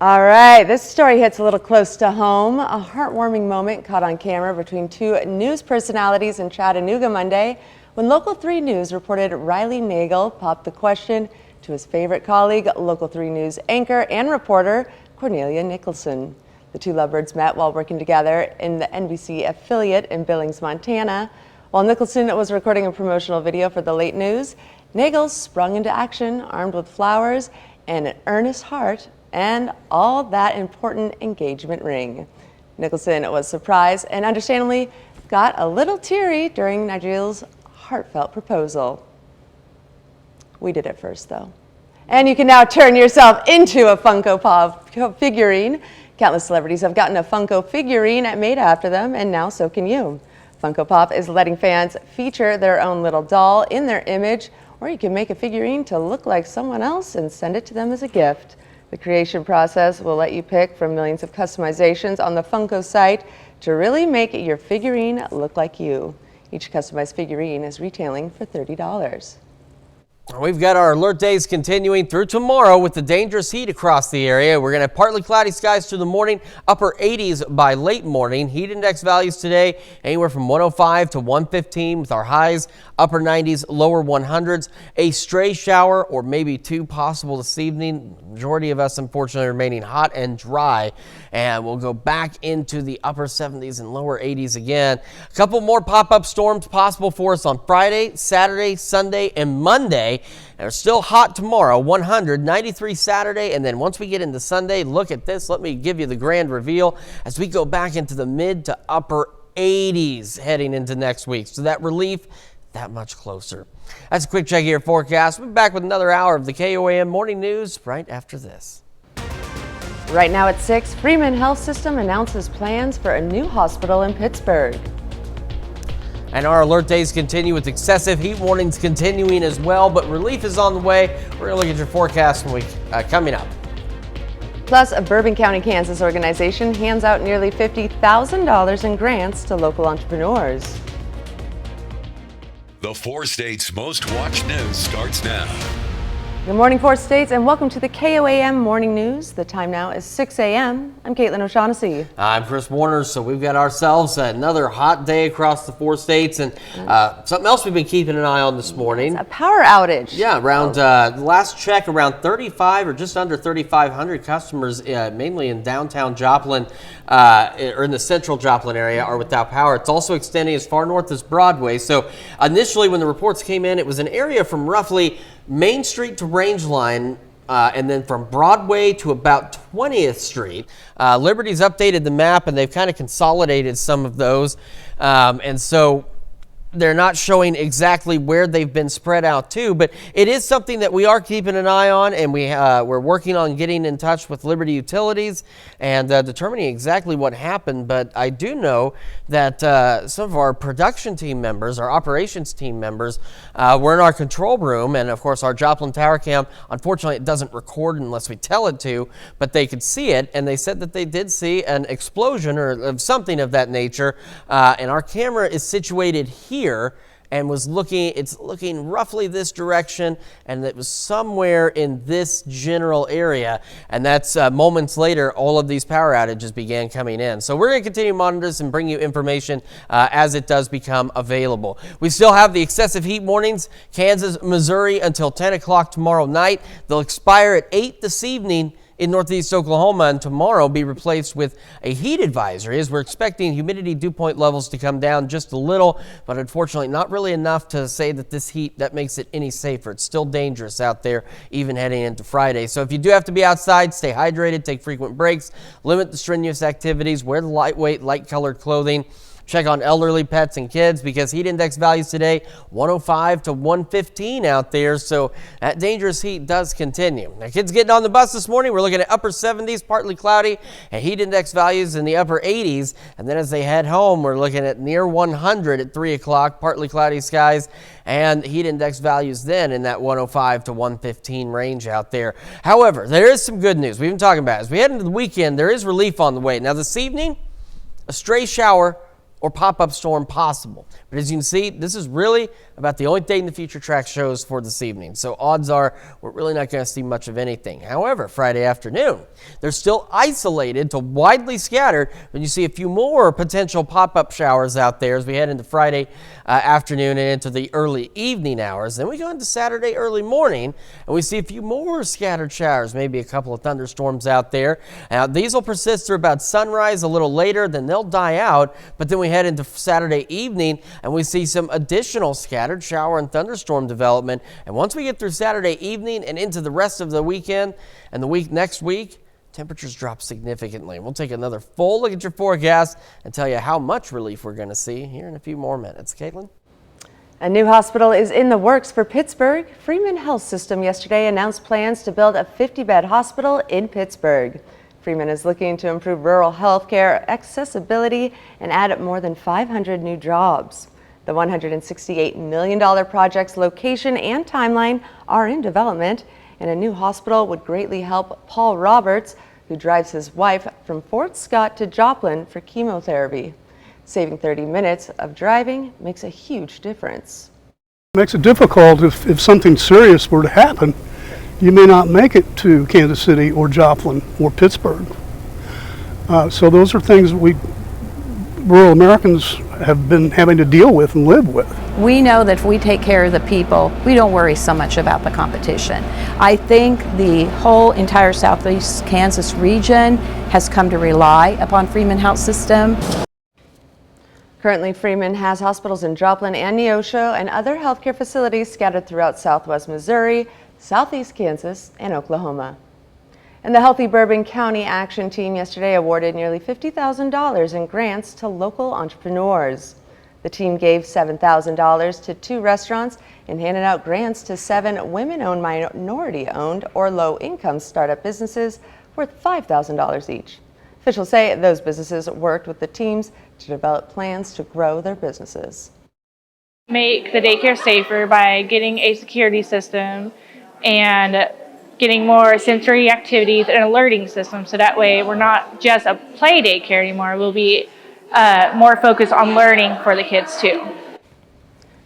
All right, this story hits a little close to home. A heartwarming moment caught on camera between two news personalities in Chattanooga Monday when Local 3 News reported Riley Nagel popped the question to his favorite colleague, Local 3 News anchor and reporter Cornelia Nicholson. The two lovebirds met while working together in the NBC affiliate in Billings, Montana. While Nicholson was recording a promotional video for the late news, Nagel sprung into action armed with flowers and an earnest heart and all that important engagement ring. Nicholson was surprised and understandably got a little teary during Nigel's heartfelt proposal. We did it first, though. And you can now turn yourself into a Funko Pop figurine. Countless celebrities have gotten a Funko figurine made after them, and now so can you. Funko Pop is letting fans feature their own little doll in their image, or you can make a figurine to look like someone else and send it to them as a gift. The creation process will let you pick from millions of customizations on the Funko site to really make your figurine look like you. Each customized figurine is retailing for $30. We've got our alert days continuing through tomorrow with the dangerous heat across the area. We're going to have partly cloudy skies through the morning, upper 80s by late morning. Heat index values today anywhere from 105 to 115 with our highs, upper 90s, lower 100s. A stray shower or maybe two possible this evening. Majority of us, unfortunately, remaining hot and dry. And we'll go back into the upper 70s and lower 80s again. A couple more pop-up storms possible for us on Friday, Saturday, Sunday, and Monday. And it's still hot tomorrow, 100, 93 Saturday, and then once we get into Sunday, look at this. Let me give you the grand reveal as we go back into the mid to upper 80s heading into next week. So that relief, that much closer. That's a quick check of your forecast. We'll be back with another hour of the KOAM Morning News right after this. Right now at 6, Freeman Health System announces plans for a new hospital in Pittsburgh. And our alert days continue with excessive heat warnings continuing as well, but relief is on the way. We're going to look at your forecast coming up. Plus, a Bourbon County, Kansas organization hands out nearly $50,000 in grants to local entrepreneurs. The 4 states' most watched news starts now. Good morning, 4 states, and welcome to the KOAM Morning News. The time now is 6 a.m. I'm Caitlin O'Shaughnessy. I'm Chris Warner. So we've got ourselves another hot day across the 4 states, and something else we've been keeping an eye on this morning. It's a power outage. Yeah, around last check, around 35 or just under 3,500 customers, mainly in downtown Joplin or in the central Joplin area, are without power. It's also extending as far north as Broadway. So initially, when the reports came in, it was an area from roughly Main Street to Range Line, and then from Broadway to about 20th Street. Liberty's updated the map, and they've kind of consolidated some of those. And so they're not showing exactly where they've been spread out to, but it is something that we are keeping an eye on, and we're working on getting in touch with Liberty Utilities and determining exactly what happened. But I do know that some of our production team members, our operations team members, were in our control room, and of course our Joplin Tower Cam, unfortunately it doesn't record unless we tell it to, but they could see it, and they said that they did see an explosion or of something of that nature, and our camera is situated here and it's looking roughly this direction, and it was somewhere in this general area, and that's moments later all of these power outages began coming in. So we're going to continue to monitor this and bring you information as it does become available. We still have the excessive heat warnings, Kansas, Missouri until 10 o'clock tomorrow night. They'll expire at 8 this evening in northeast Oklahoma, and tomorrow be replaced with a heat advisory, as we're expecting humidity dew point levels to come down just a little, but unfortunately not really enough to say that this heat that makes it any safer. It's still dangerous out there even heading into Friday. So if you do have to be outside, stay hydrated, take frequent breaks, limit the strenuous activities, wear the lightweight, light-colored clothing. Check on elderly pets and kids, because heat index values today 105 to 115 out there, so that dangerous heat does continue. Now, kids getting on the bus this morning, we're looking at upper 70s, partly cloudy, and heat index values in the upper 80s. And then as they head home, we're looking at near 100 at 3 o'clock, partly cloudy skies, and heat index values then in that 105 to 115 range out there. However, there is some good news we've been talking about. As we head into the weekend, there is relief on the way. Now, this evening, a stray shower or pop-up storm possible. But as you can see, this is really about the only thing the Future Track shows for this evening. So odds are we're really not going to see much of anything. However, Friday afternoon, they're still isolated to widely scattered, but you see a few more potential pop-up showers out there as we head into Friday afternoon and into the early evening hours. Then we go into Saturday early morning, and we see a few more scattered showers, maybe a couple of thunderstorms out there. Now, these will persist through about sunrise a little later, then they'll die out, but then we head into Saturday evening, and we see some additional scattered shower and thunderstorm development. And once we get through Saturday evening and into the rest of the weekend and the week next week, temperatures drop significantly. We'll take another full look at your forecast and tell you how much relief we're going to see here in a few more minutes. Caitlin? A new hospital is in the works for Pittsburgh. Freeman Health System yesterday announced plans to build a 50-bed hospital in Pittsburgh. Freeman is looking to improve rural health care accessibility and add more than 500 new jobs. The $168 million project's location and timeline are in development, and a new hospital would greatly help Paul Roberts, who drives his wife from Fort Scott to Joplin for chemotherapy. Saving 30 minutes of driving makes a huge difference. It makes it difficult if something serious were to happen. You may not make it to Kansas City or Joplin or Pittsburgh. So those are things that rural Americans have been having to deal with and live with. We know that if we take care of the people, we don't worry so much about the competition. I think the whole entire Southeast Kansas region has come to rely upon Freeman Health System. Currently, Freeman has hospitals in Joplin and Neosho and other healthcare facilities scattered throughout southwest Missouri, southeast Kansas, and Oklahoma. And the Healthy Bourbon County Action Team yesterday awarded nearly $50,000 in grants to local entrepreneurs. The team gave $7,000 to 2 restaurants and handed out grants to 7 women-owned, minority-owned, or low-income startup businesses worth $5,000 each. Officials say those businesses worked with the teams to develop plans to grow their businesses. Make the daycare safer by getting a security system and getting more sensory activities and alerting system, so that way we're not just a play daycare anymore. We'll be more focused on learning for the kids too.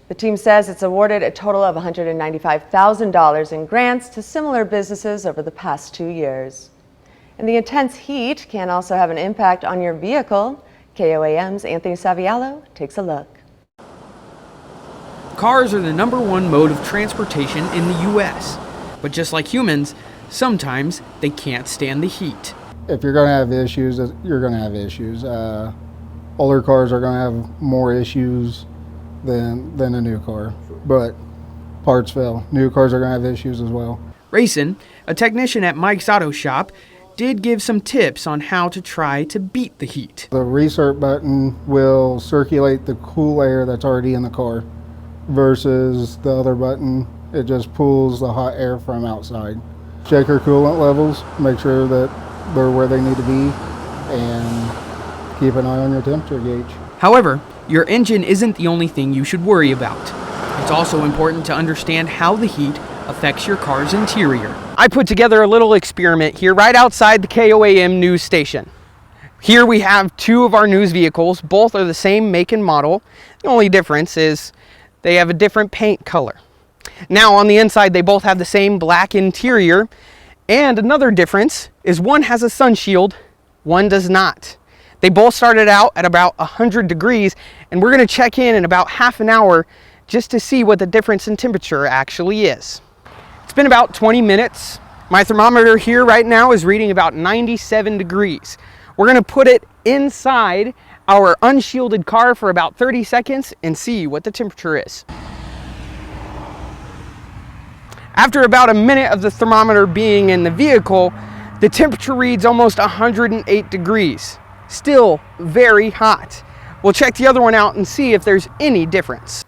The team says it's awarded a total of $195,000 in grants to similar businesses over the past 2 years. And the intense heat can also have an impact on your vehicle. KOAM's Anthony Saviallo takes a look. Cars are the #1 mode of transportation in the U.S., but just like humans, sometimes they can't stand the heat. If you're going to have issues, you're going to have issues. Older cars are going to have more issues than a new car, but parts fail. New cars are going to have issues as well. Rayson, a technician at Mike's Auto Shop, did give some tips on how to try to beat the heat. The restart button will circulate the cool air that's already in the car versus the other button. It just pulls the hot air from outside. Check your coolant levels, make sure that they're where they need to be, and keep an eye on your temperature gauge. However, your engine isn't the only thing you should worry about. It's also important to understand how the heat affects your car's interior. I put together a little experiment here right outside the KOAM news station. Here we have 2 of our news vehicles. Both are the same make and model. The only difference is they have a different paint color. Now on the inside they both have the same black interior, and another difference is one has a sun shield, one does not. They both started out at about 100 degrees, and we're going to check in about half an hour just to see what the difference in temperature actually is. It's been about 20 minutes. My thermometer here right now is reading about 97 degrees. We're going to put it inside our unshielded car for about 30 seconds and see what the temperature is. After about a minute of the thermometer being in the vehicle, the temperature reads almost 108 degrees. Still very hot. We'll check the other one out and see if there's any difference.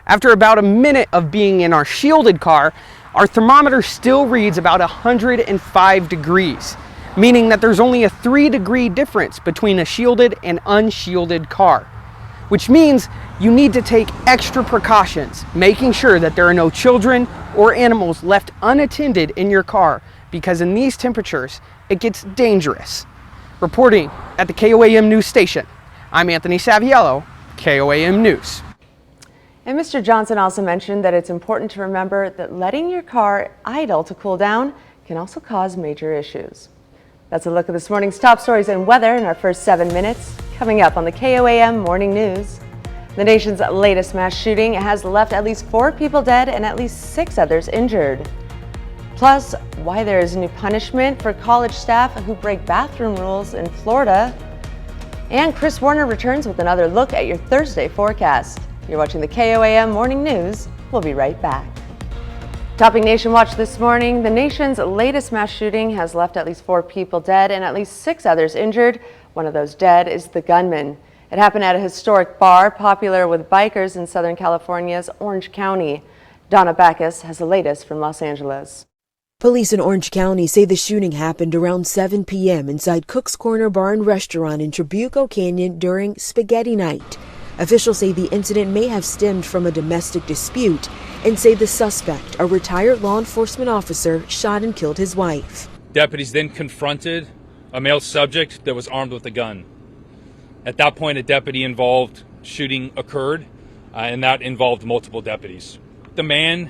After about a minute of being in our shielded car, our thermometer still reads about 105 degrees, meaning that there's only a 3-degree difference between a shielded and unshielded car, which means you need to take extra precautions, making sure that there are no children or animals left unattended in your car, because in these temperatures, it gets dangerous. Reporting at the KOAM news station, I'm Anthony Saviello, KOAM News. And Mr. Johnson also mentioned that it's important to remember that letting your car idle to cool down can also cause major issues. That's a look at this morning's top stories and weather in our first 7 minutes. Coming up on the KOAM Morning News. The nation's latest mass shooting has left at least 4 people dead and at least 6 others injured. Plus, why there is new punishment for college staff who break bathroom rules in Florida. And Chris Warner returns with another look at your Thursday forecast. You're watching the KOAM Morning News. We'll be right back. Topping Nation Watch this morning, the nation's latest mass shooting has left at least 4 people dead and at least 6 others injured. One of those dead is the gunman. It happened at a historic bar popular with bikers in Southern California's Orange County. Donna Backus has the latest from Los Angeles. Police in Orange County say the shooting happened around 7 p.m. inside Cook's Corner Bar and Restaurant in Trabuco Canyon during Spaghetti Night. Officials say the incident may have stemmed from a domestic dispute and say the suspect, a retired law enforcement officer, shot and killed his wife. Deputies then confronted a male subject that was armed with a gun. At that point, a deputy involved shooting occurred, and that involved multiple deputies. The man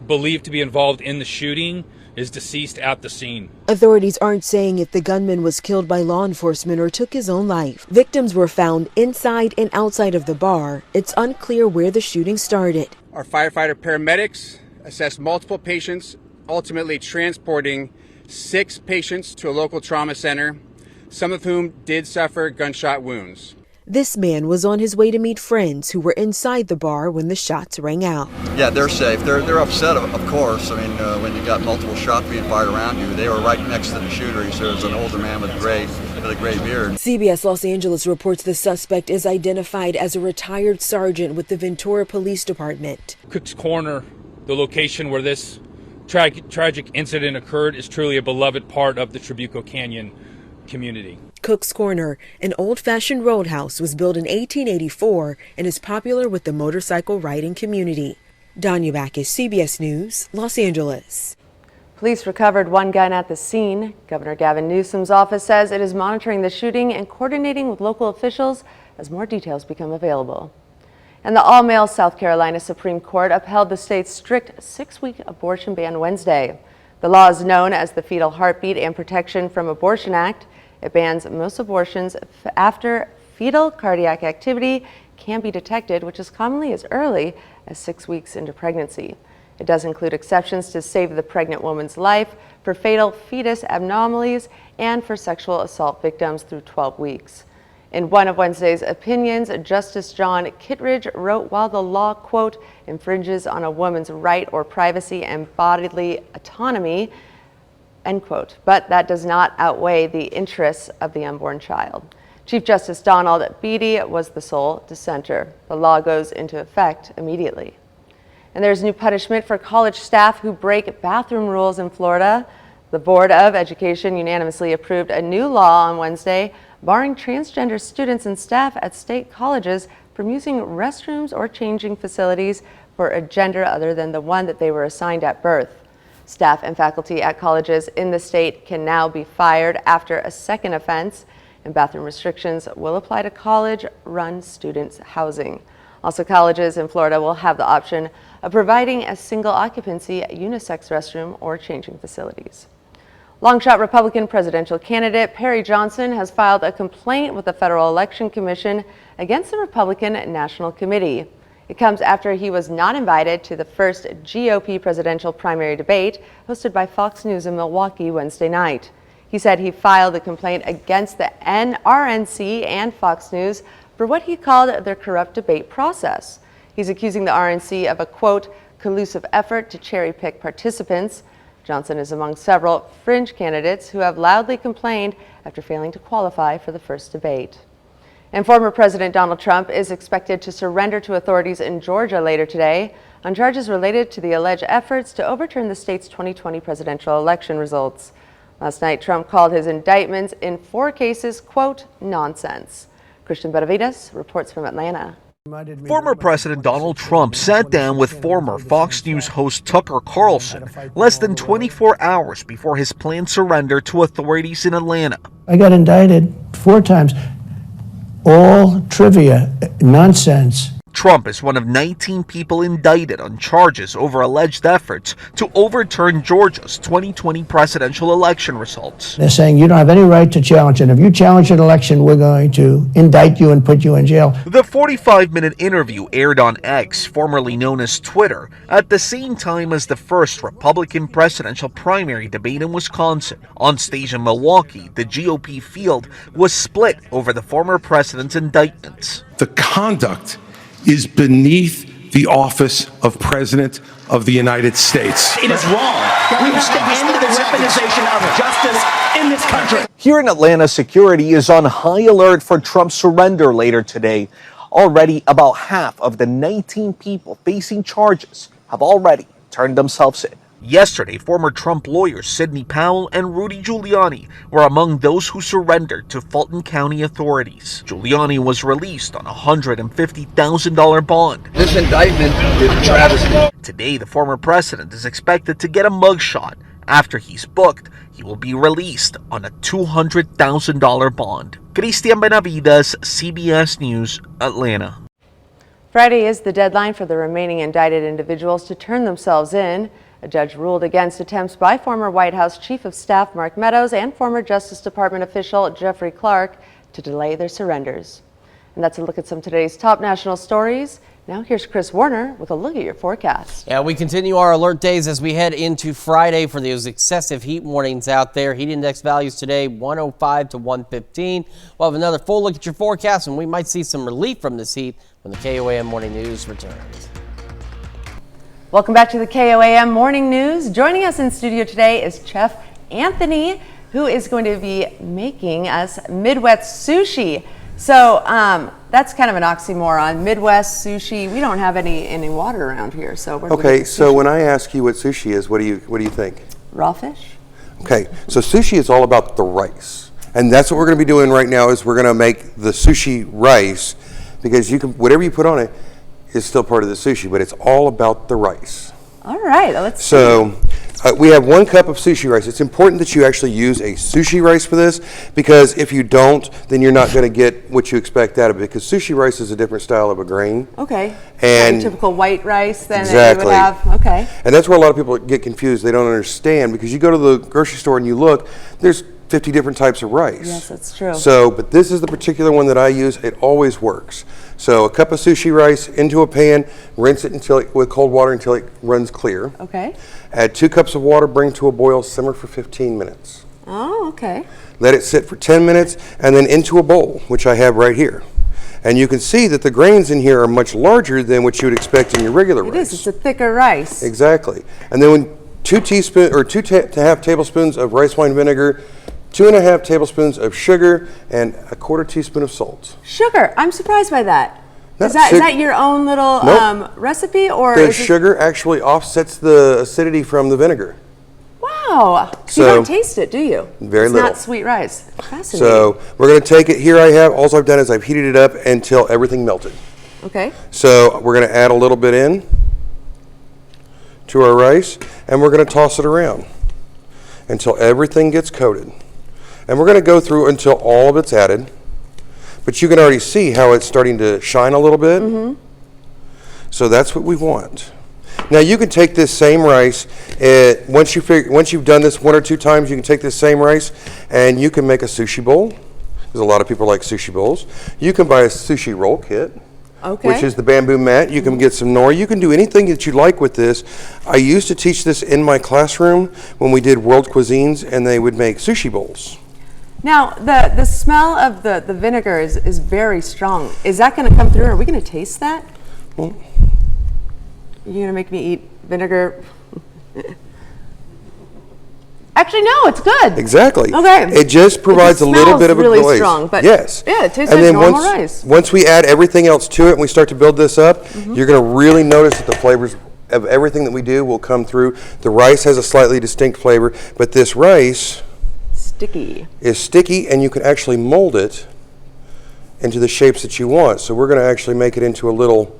believed to be involved in the shooting is deceased at the scene. Authorities aren't saying if the gunman was killed by law enforcement or took his own life. Victims were found inside and outside of the bar. It's unclear where the shooting started. Our firefighter paramedics assessed multiple patients, ultimately transporting 6 patients to a local trauma center, some of whom did suffer gunshot wounds. This man was on his way to meet friends who were inside the bar when the shots rang out. Yeah, they're safe. They're upset, of course. I mean, when you got multiple shots being fired around you, they were right next to the shooter. He said it was an older man with a gray beard. CBS Los Angeles reports the suspect is identified as a retired sergeant with the Ventura Police Department. Cook's Corner, the location where this tragic incident occurred, is truly a beloved part of the Trabuco Canyon community. Cook's Corner, an old-fashioned roadhouse, was built in 1884 and is popular with the motorcycle riding community. Danya Backus, CBS News, Los Angeles. Police recovered one gun at the scene. Governor Gavin Newsom's office says it is monitoring the shooting and coordinating with local officials as more details become available. And the all-male South Carolina Supreme Court upheld the state's strict 6-week abortion ban Wednesday. The law is known as the Fetal Heartbeat and Protection from Abortion Act. It bans most abortions after fetal cardiac activity can be detected, which is commonly as early as 6 weeks into pregnancy. It does include exceptions to save the pregnant woman's life, for fatal fetus abnormalities, and for sexual assault victims through 12 weeks. In one of Wednesday's opinions, Justice John Kittredge wrote, while the law, quote, infringes on a woman's right or privacy and bodily autonomy, end quote, but that does not outweigh the interests of the unborn child. Chief Justice Donald Beatty was the sole dissenter. The law goes into effect immediately. And there's new punishment for college staff who break bathroom rules in Florida. The Board of Education unanimously approved a new law on Wednesday barring transgender students and staff at state colleges from using restrooms or changing facilities for a gender other than the one that they were assigned at birth. Staff and faculty at colleges in the state can now be fired after a second offense, and bathroom restrictions will apply to college-run students' housing. Also, colleges in Florida will have the option of providing a single-occupancy unisex restroom or changing facilities. Longshot Republican presidential candidate Perry Johnson has filed a complaint with the Federal Election Commission against the Republican National Committee. It comes after he was not invited to the first GOP presidential primary debate hosted by Fox News in Milwaukee Wednesday night. He said he filed a complaint against the RNC and Fox News for what he called their corrupt debate process. He's accusing the RNC of a, quote, collusive effort to cherry-pick participants. Johnson is among several fringe candidates who have loudly complained after failing to qualify for the first debate. And former President Donald Trump is expected to surrender to authorities in Georgia later today on charges related to the alleged efforts to overturn the state's 2020 presidential election results. Last night, Trump called his indictments in 4 cases, quote, nonsense. Christian Benavides reports from Atlanta. Former President Donald Trump sat down with former Fox News host Tucker Carlson less than 24 hours before his planned surrender to authorities in Atlanta. I got indicted 4 times. All trivia, nonsense. Trump is one of 19 people indicted on charges over alleged efforts to overturn Georgia's 2020 presidential election results. They're saying you don't have any right to challenge it. If you challenge an election, we're going to indict you and put you in jail. The 45-minute interview aired on X, formerly known as Twitter, at the same time as the first Republican presidential primary debate in Wisconsin. On stage in Milwaukee, the GOP field was split over the former president's indictments. The conduct is beneath the office of President of the United States. It is wrong. We have to end the weaponization of justice in this country. Here in Atlanta, security is on high alert for Trump's surrender later today. Already, about half of the 19 people facing charges have already turned themselves in. Yesterday, former Trump lawyers Sidney Powell and Rudy Giuliani were among those who surrendered to Fulton County authorities. Giuliani was released on a $150,000 bond. This indictment is a travesty. Today, the former president is expected to get a mugshot. After he's booked, he will be released on a $200,000 bond. Cristian Benavides, CBS News, Atlanta. Friday is the deadline for the remaining indicted individuals to turn themselves in. A judge ruled against attempts by former White House Chief of Staff Mark Meadows and former Justice Department official Jeffrey Clark to delay their surrenders. And that's a look at some of today's top national stories. Now here's Chris Warner with a look at your forecast. Yeah, we continue our alert days as we head into Friday for those excessive heat warnings out there. Heat index values today 105 to 115. We'll have another full look at your forecast, and we might see some relief from this heat when the KOAM Morning News returns. Welcome back to the KOAM Morning News. Joining us in studio today is Chef Anthony, who is going to be making us Midwest sushi. So that's kind of an oxymoron. Midwest sushi. We don't have any water around here, so we're okay. So when I ask you what sushi is, what do you think? Raw fish. Okay. So sushi is all about the rice, and that's what we're going to be doing right now. Is we're going to make the sushi rice, because you can whatever you put on it is still part of the sushi, but it's all about the rice. All right. Let's see. We have 1 cup of sushi rice. It's important that you actually use a sushi rice for this, because if you don't, then you're not going to get what you expect out of it, because sushi rice is a different style of a grain. Okay. And typical white rice then exactly. that you would have. Okay. And that's where a lot of people get confused. They don't understand, because you go to the grocery store and you look, there's 50 different types of rice. Yes, that's true. So, but this is the particular one that I use. It always works. So a cup of sushi rice into a pan, rinse it with cold water until it runs clear. Okay. Add 2 cups of water, bring to a boil, simmer for 15 minutes. Oh, okay. Let it sit for 10 minutes, and then into a bowl, which I have right here. And you can see that the grains in here are much larger than what you would expect in your regular rice. It is. It's a thicker rice. Exactly. And then when 2 1/2 tablespoons of rice wine vinegar, 2 1/2 tablespoons of sugar, and 1/4 teaspoon of salt. Sugar. I'm surprised by that. No, is that your own little Nope. recipe, or The is sugar actually offsets the acidity from the vinegar. Wow. So, you don't taste it, do you? Very it's little. Not sweet rice. Fascinating. So we're going to take it. Here I have, all I've done is I've heated it up until everything melted. Okay. So we're going to add a little bit in to our rice, and we're going to toss it around until everything gets coated. And we're going to go through until all of it's added. But you can already see how it's starting to shine a little bit. Mm-hmm. So that's what we want. Now you can take this same rice, once you've done this 1 or 2 times, you can take this same rice and you can make a sushi bowl, because a lot of people like sushi bowls. You can buy a sushi roll kit, which is the bamboo mat. You can get some nori. You can do anything that you like with this. I used to teach this in my classroom when we did world cuisines, and they would make sushi bowls. Now, the smell of the vinegar is very strong. Is that going to come through? Are we going to taste that? Well, you're going to make me eat vinegar? Actually, no, it's good. Exactly. Okay. It just provides a little bit of a glaze. It's really strong, but yes. Yeah, it tastes and like then normal rice. Once we add everything else to it and we start to build this up, you're going to really notice that the flavors of everything that we do will come through. The rice has a slightly distinct flavor, but this rice is sticky, and you can actually mold it into the shapes that you want. So we're going to actually make it into a little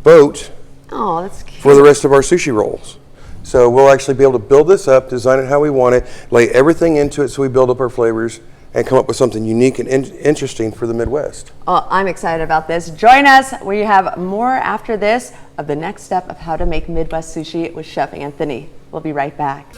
boat for the rest of our sushi rolls. So we'll actually be able to build this up, design it how we want it, lay everything into it so we build up our flavors and come up with something unique and interesting for the Midwest. Oh, I'm excited about this. Join us. We have more after this of the next step of how to make Midwest sushi with Chef Anthony. We'll be right back.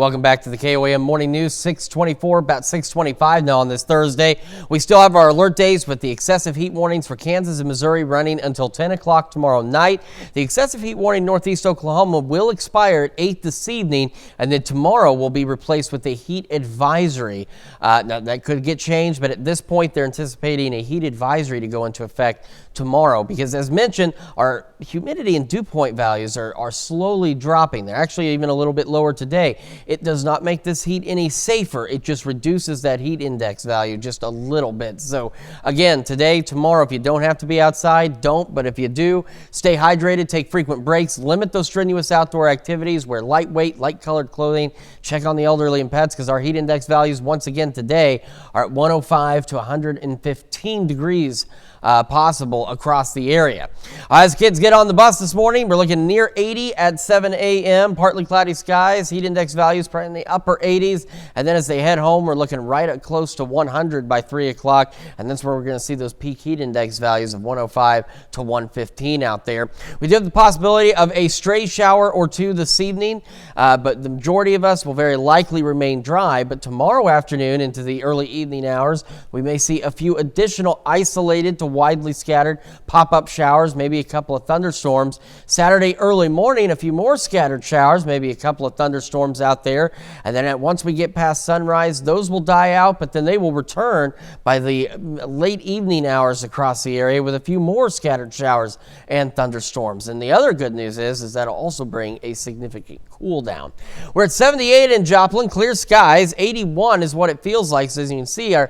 Welcome back to the KOAM Morning News, 624, about 625 now on this Thursday. We still have our alert days with the excessive heat warnings for Kansas and Missouri running until 10 o'clock tomorrow night. The excessive heat warning northeast Oklahoma will expire at 8 this evening, and then tomorrow will be replaced with a heat advisory. Now, that could get changed, but at this point, they're anticipating a heat advisory to go into effect tomorrow because, as mentioned, our humidity and dew point values are slowly dropping. They're actually even a little bit lower today. It does not make this heat any safer. It just reduces that heat index value just a little bit. So again, today, tomorrow, if you don't have to be outside, don't. But if you do, stay hydrated, take frequent breaks, limit those strenuous outdoor activities, wear lightweight, light-colored clothing, check on the elderly and pets because our heat index values once again today are at 105 to 115 degrees possible across the area. As kids get on the bus this morning, we're looking near 80 at 7 a.m. Partly cloudy skies, heat index values probably in the upper 80s. And then as they head home, we're looking right at close to 100 by 3 o'clock. And that's where we're going to see those peak heat index values of 105 to 115 out there. We do have the possibility of a stray shower or two this evening, but the majority of us will very likely remain dry. But tomorrow afternoon into the early evening hours, we may see a few additional isolated to widely scattered pop-up showers, maybe a couple of thunderstorms. Saturday early morning, a few more scattered showers, maybe a couple of thunderstorms out there. And then once we get past sunrise, those will die out, but then they will return by the late evening hours across the area with a few more scattered showers and thunderstorms. And the other good news is that'll also bring a significant cool down. We're at 78 in Joplin, clear skies. 81 is what it feels like. So as you can see, our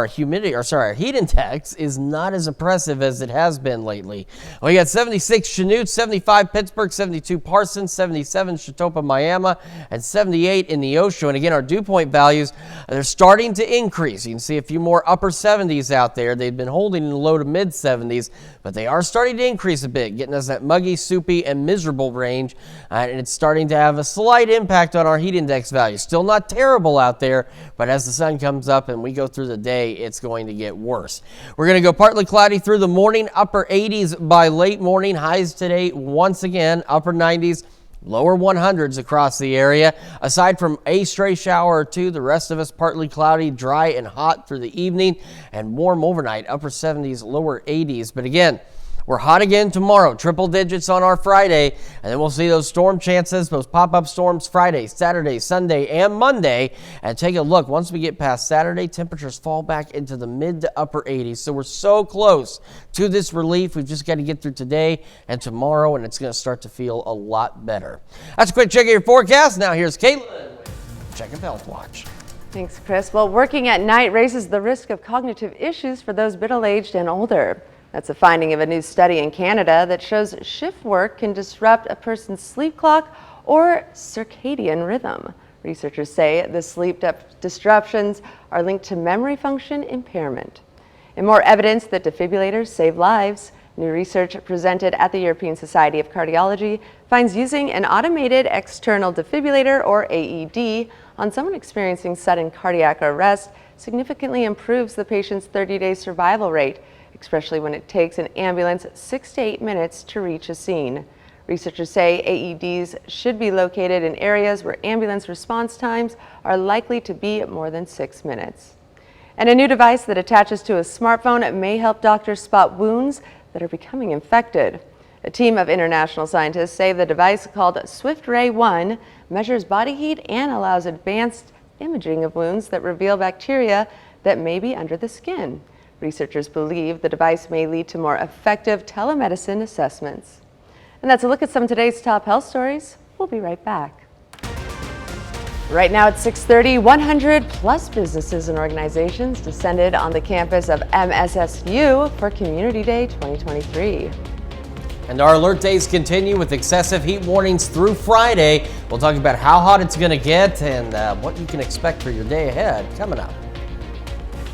heat index is not as oppressive as it has been lately. We got 76 Chanute, 75 Pittsburgh, 72 Parsons, 77 Chautauqua, Miami, and 78 in Neosho. And again, our dew point values, they're starting to increase. You can see a few more upper 70s out there. They've been holding in the low to mid 70s, but they are starting to increase a bit, getting us that muggy, soupy, and miserable range. And it's starting to have a slight impact on our heat index value. Still not terrible out there, but as the sun comes up and we go through the day, it's going to get worse. We're going to go partly cloudy through the morning, upper 80s by late morning. Highs today, once again, upper 90s, lower 100s across the area. Aside from a stray shower or two, the rest of us partly cloudy, dry and hot through the evening, and warm overnight, upper 70s, lower 80s. But again, we're hot again tomorrow, triple digits on our Friday, and then we'll see those storm chances, those pop-up storms Friday, Saturday, Sunday, and Monday. And take a look, once we get past Saturday, temperatures fall back into the mid to upper 80s. So we're so close to this relief. We've just got to get through today and tomorrow, and it's going to start to feel a lot better. That's a quick check of your forecast. Now here's Caitlin with Check of Health Watch. Thanks, Chris. Well, working at night raises the risk of cognitive issues for those middle-aged and older. That's a finding of a new study in Canada that shows shift work can disrupt a person's sleep clock or circadian rhythm. Researchers say the sleep disruptions are linked to memory function impairment. And more evidence that defibrillators save lives. New research presented at the European Society of Cardiology finds using an automated external defibrillator, or AED, on someone experiencing sudden cardiac arrest significantly improves the patient's 30-day survival rate, especially when it takes an ambulance 6 to 8 minutes to reach a scene. Researchers say AEDs should be located in areas where ambulance response times are likely to be more than 6 minutes. And a new device that attaches to a smartphone may help doctors spot wounds that are becoming infected. A team of international scientists say the device, called SwiftRay 1, measures body heat and allows advanced imaging of wounds that reveal bacteria that may be under the skin. Researchers believe the device may lead to more effective telemedicine assessments. And that's a look at some of today's top health stories. We'll be right back. Right now at 6:30, 100 plus businesses and organizations descended on the campus of MSSU for Community Day 2023. And our alert days continue with excessive heat warnings through Friday. We'll talk about how hot it's going to get and what you can expect for your day ahead coming up.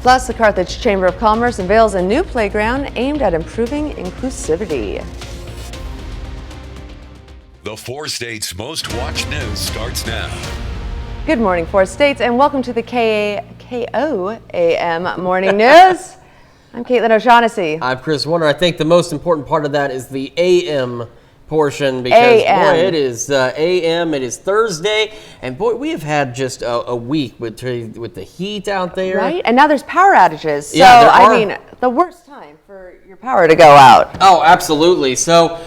Plus, the Carthage Chamber of Commerce unveils a new playground aimed at improving inclusivity. The 4 states' most watched news starts now. Good morning, 4 states, and welcome to the KOAM Morning News. I'm Caitlin O'Shaughnessy. I'm Chris Warner. I think the most important part of that is the AM portion because AM. boy, it is AM. It is Thursday, and boy, we have had just a week with the heat out there. Right, and now there's power outages. So Yeah, I mean, the worst time for your power to go out. Oh, absolutely. So,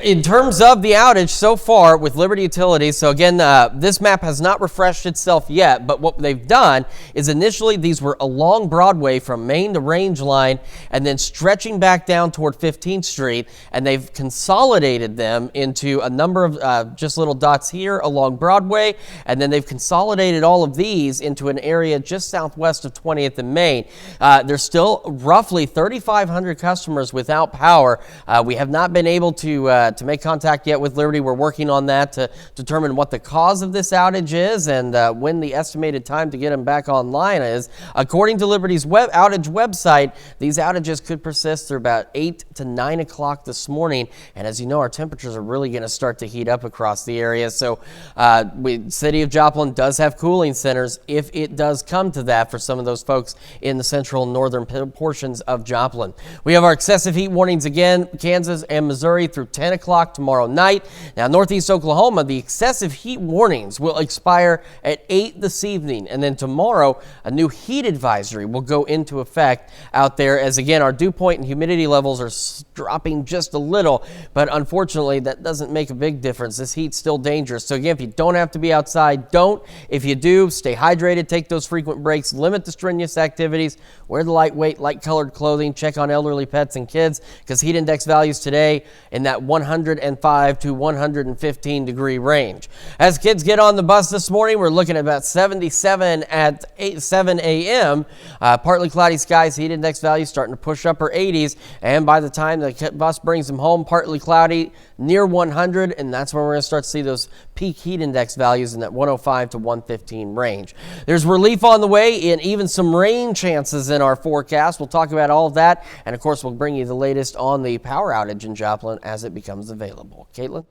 in terms of the outage so far with Liberty Utilities, so again, this map has not refreshed itself yet, but what they've done is initially these were along Broadway from Main to Range Line and then stretching back down toward 15th Street, and they've consolidated them into a number of just little dots here along Broadway, and then they've consolidated all of these into an area just southwest of 20th and Main. There's still roughly 3,500 customers without power. We have not been able to make contact yet with Liberty. We're working on that to determine what the cause of this outage is and when the estimated time to get them back online is. According to Liberty's outage website, these outages could persist through about 8 to 9 o'clock this morning. And as you know, our temperatures are really going to start to heat up across the area. So City of Joplin does have cooling centers if it does come to that for some of those folks in the central and northern portions of Joplin. We have our excessive heat warnings again, Kansas and Missouri through 10 o'clock tomorrow night. Now, Northeast Oklahoma, the excessive heat warnings will expire at 8 this evening. And then tomorrow, a new heat advisory will go into effect out there as, again, our dew point and humidity levels are dropping just a little. But unfortunately, that doesn't make a big difference. This heat's still dangerous. So, again, if you don't have to be outside, don't. If you do, stay hydrated, take those frequent breaks, limit the strenuous activities, wear the lightweight, light-colored clothing, check on elderly pets and kids because heat index values today in that 105 to 115 degree range. As kids get on the bus this morning, we're looking at about 77 at 7 a.m. Partly cloudy skies, heat index values starting to push upper 80s, and by the time the bus brings them home, partly cloudy, near 100, and that's when we're going to start to see those peak heat index values in that 105 to 115 range. There's relief on the way and even some rain chances in our forecast. We'll talk about all of that, and of course, we'll bring you the latest on the power outage in Joplin as it becomes available. Caitlin?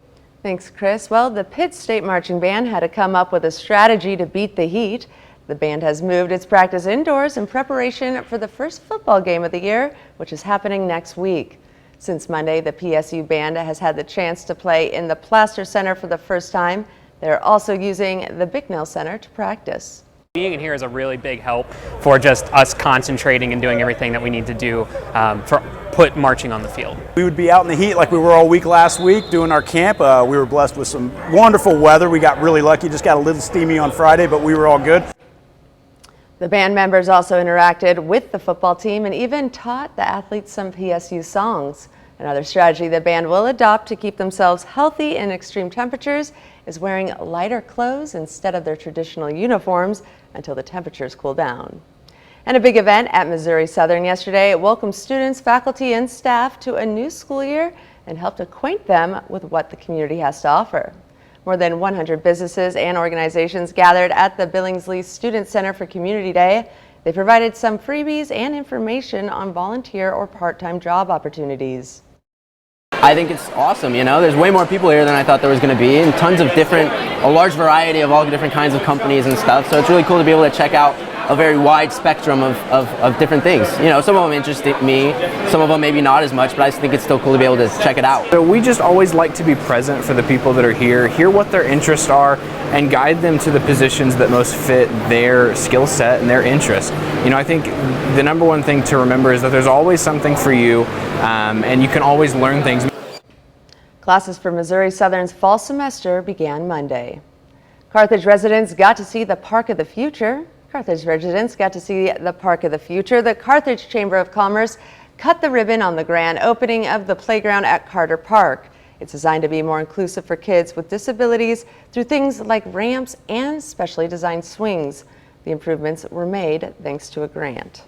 Thanks, Chris. Well, the Pitt State Marching Band had to come up with a strategy to beat the heat. The band has moved its practice indoors in preparation for the first football game of the year, which is happening next week. Since Monday, the PSU band has had the chance to play in the Plaster Center for the first time. They're also using the Bicknell Center to practice. Being in here is a really big help for just us concentrating and doing everything that we need to do for put marching on the field. We would be out in the heat like we were all week last week doing our camp. We were blessed with some wonderful weather. We got really lucky, just got a little steamy on Friday, but we were all good. The band members also interacted with the football team and even taught the athletes some PSU songs. Another strategy the band will adopt to keep themselves healthy in extreme temperatures is wearing lighter clothes instead of their traditional uniforms until the temperatures cool down. And a big event at Missouri Southern yesterday welcomed students, faculty, and staff to a new school year and helped acquaint them with what the community has to offer. More than 100 businesses and organizations gathered at the Billingsley Student Center for Community Day. They provided some freebies and information on volunteer or part-time job opportunities. I think it's awesome, you know, there's way more people here than I thought there was going to be, and tons of a large variety of all different kinds of companies and stuff, so it's really cool to be able to check out a very wide spectrum of different things. You know, some of them interest me, some of them maybe not as much, but I just think it's still cool to be able to check it out. So we just always like to be present for the people that are here, hear what their interests are, and guide them to the positions that most fit their skill set and their interests. You know, I think the number one thing to remember is that there's always something for you, and you can always learn things. Classes for Missouri Southern's fall semester began Monday. Carthage residents got to see the Park of the Future. The Carthage Chamber of Commerce cut the ribbon on the grand opening of the playground at Carter Park. It's designed to be more inclusive for kids with disabilities through things like ramps and specially designed swings. The improvements were made thanks to a grant.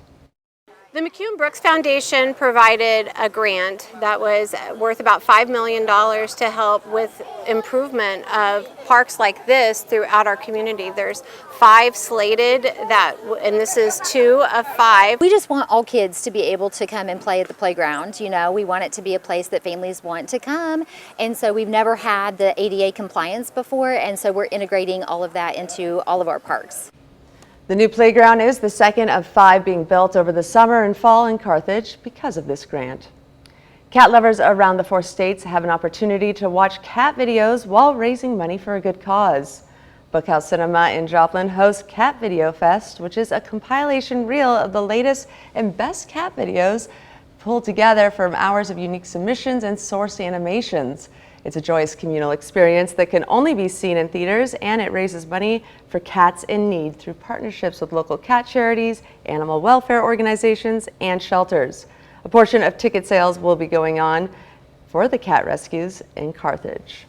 The McCune Brooks Foundation provided a grant that was worth about $5 million to help with improvement of parks like this throughout our community. There's 5 slated and this is 2 of 5. We just want all kids to be able to come and play at the playground. You know, we want it to be a place that families want to come, and so we've never had the ADA compliance before, and so we're integrating all of that into all of our parks. The new playground is the second of 5 being built over the summer and fall in Carthage because of this grant. Cat lovers around the 4 states have an opportunity to watch cat videos while raising money for a good cause. Bookhouse Cinema in Joplin hosts Cat Video Fest, which is a compilation reel of the latest and best cat videos pulled together from hours of unique submissions and sourced animations. It's a joyous communal experience that can only be seen in theaters, and it raises money for cats in need through partnerships with local cat charities, animal welfare organizations, and shelters. A portion of ticket sales will be going on for the cat rescues in Carthage.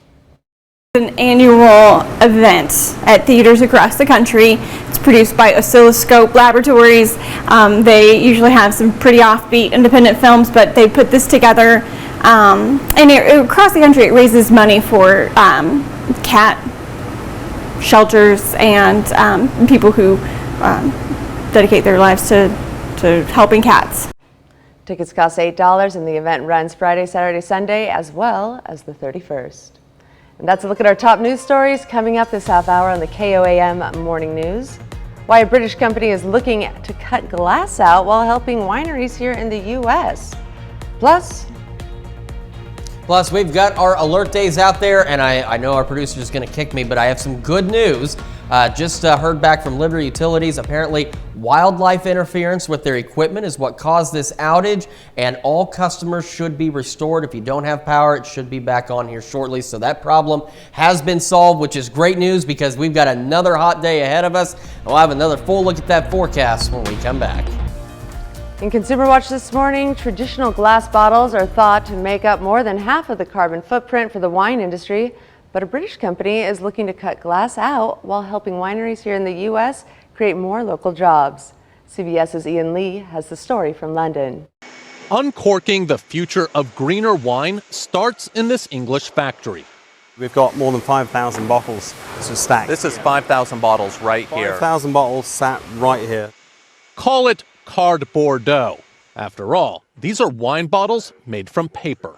An annual event at theaters across the country. It's produced by Oscilloscope Laboratories. They usually have some pretty offbeat independent films, but they put this together. And across the country, it raises money for cat shelters and people who dedicate their lives to helping cats. Tickets cost $8 and the event runs Friday, Saturday, Sunday, as well as the 31st. And that's a look at our top news stories coming up this half hour on the KOAM Morning News. Why a British company is looking to cut glass out while helping wineries here in the U.S. Plus, we've got our alert days out there, and I know our producer is going to kick me, but I have some good news. Just heard back from Liberty Utilities. Apparently, wildlife interference with their equipment is what caused this outage, and all customers should be restored. If you don't have power, it should be back on here shortly. So that problem has been solved, which is great news because we've got another hot day ahead of us. We'll have another full look at that forecast when we come back. in Consumer Watch this morning, traditional glass bottles are thought to make up more than half of the carbon footprint for the wine industry. But a British company is looking to cut glass out while helping wineries here in the U.S. create more local jobs. CBS's Ian Lee has the story from London. Uncorking the future of greener wine starts in this English factory. We've got more than 5,000 bottles stacked. This is 5,000 bottles right here. 5,000 bottles sat right here. Call it Card Bordeaux. After all, these are wine bottles made from paper.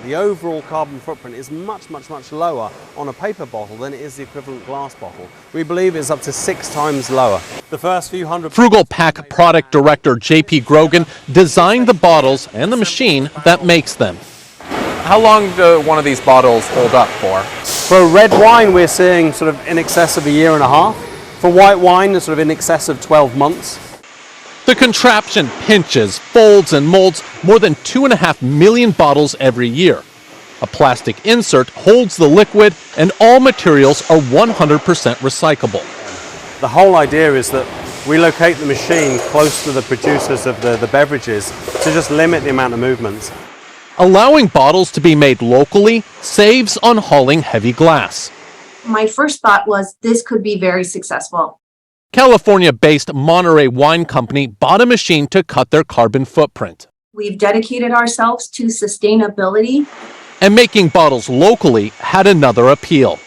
The overall carbon footprint is much, much, much lower on a paper bottle than it is the equivalent glass bottle. We believe it's up to 6 times lower. The first few hundred... Frugal Pack product director J.P. Grogan designed the bottles and the machine that makes them. How long do one of these bottles hold up for? For red wine, we're seeing sort of in excess of a year and a half. For white wine, sort of in excess of 12 months. The contraption pinches, folds, and molds more than 2.5 million bottles every year. A plastic insert holds the liquid, and all materials are 100% recyclable. The whole idea is that we locate the machine close to the producers of the beverages to just limit the amount of movements. Allowing bottles to be made locally saves on hauling heavy glass. My first thought was this could be very successful. California-based Monterey Wine Company bought a machine to cut their carbon footprint. We've dedicated ourselves to sustainability. And making bottles locally had another appeal.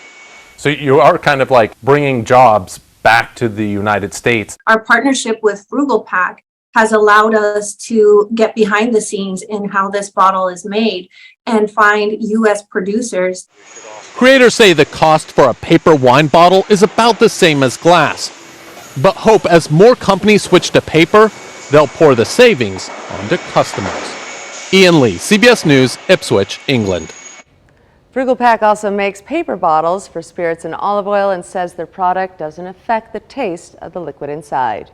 So you are kind of like bringing jobs back to the United States. Our partnership with Frugal Pack has allowed us to get behind the scenes in how this bottle is made and find U.S. producers. Creators say the cost for a paper wine bottle is about the same as glass, but hope as more companies switch to paper, they'll pour the savings onto customers. Ian Lee, CBS News, Ipswich, England. Frugal Pack also makes paper bottles for spirits and olive oil and says their product doesn't affect the taste of the liquid inside.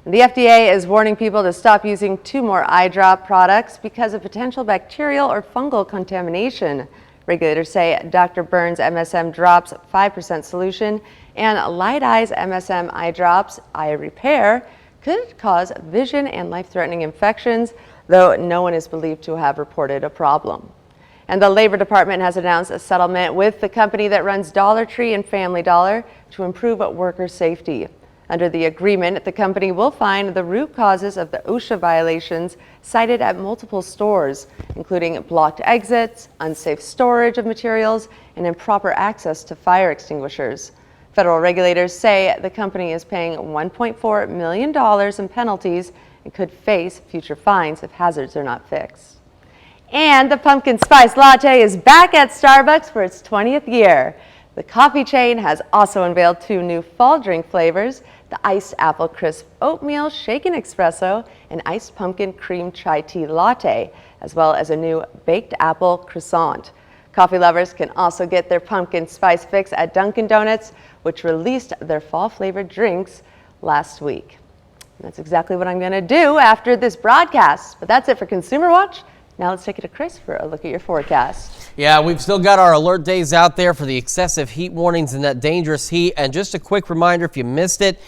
And the FDA is warning people to stop using 2 more eye drop products because of potential bacterial or fungal contamination. Regulators say Dr. Burns MSM Drops 5% solution and Light Eyes MSM Eye Drops Eye Repair could cause vision and life-threatening infections, though no one is believed to have reported a problem. And the Labor Department has announced a settlement with the company that runs Dollar Tree and Family Dollar to improve worker safety. Under the agreement, the company will find the root causes of the OSHA violations cited at multiple stores, including blocked exits, unsafe storage of materials, and improper access to fire extinguishers. Federal regulators say the company is paying $1.4 million in penalties and could face future fines if hazards are not fixed. And the pumpkin spice latte is back at Starbucks for its 20th year. The coffee chain has also unveiled 2 new fall drink flavors, the iced apple crisp oatmeal shaken espresso and iced pumpkin cream chai tea latte, as well as a new baked apple croissant. Coffee lovers can also get their pumpkin spice fix at Dunkin' Donuts, which released their fall flavored drinks last week. And that's exactly what I'm going to do after this broadcast. But that's it for Consumer Watch. Now let's take it to Chris for a look at your forecast. Yeah, we've still got our alert days out there for the excessive heat warnings and that dangerous heat. And just a quick reminder, if you missed it,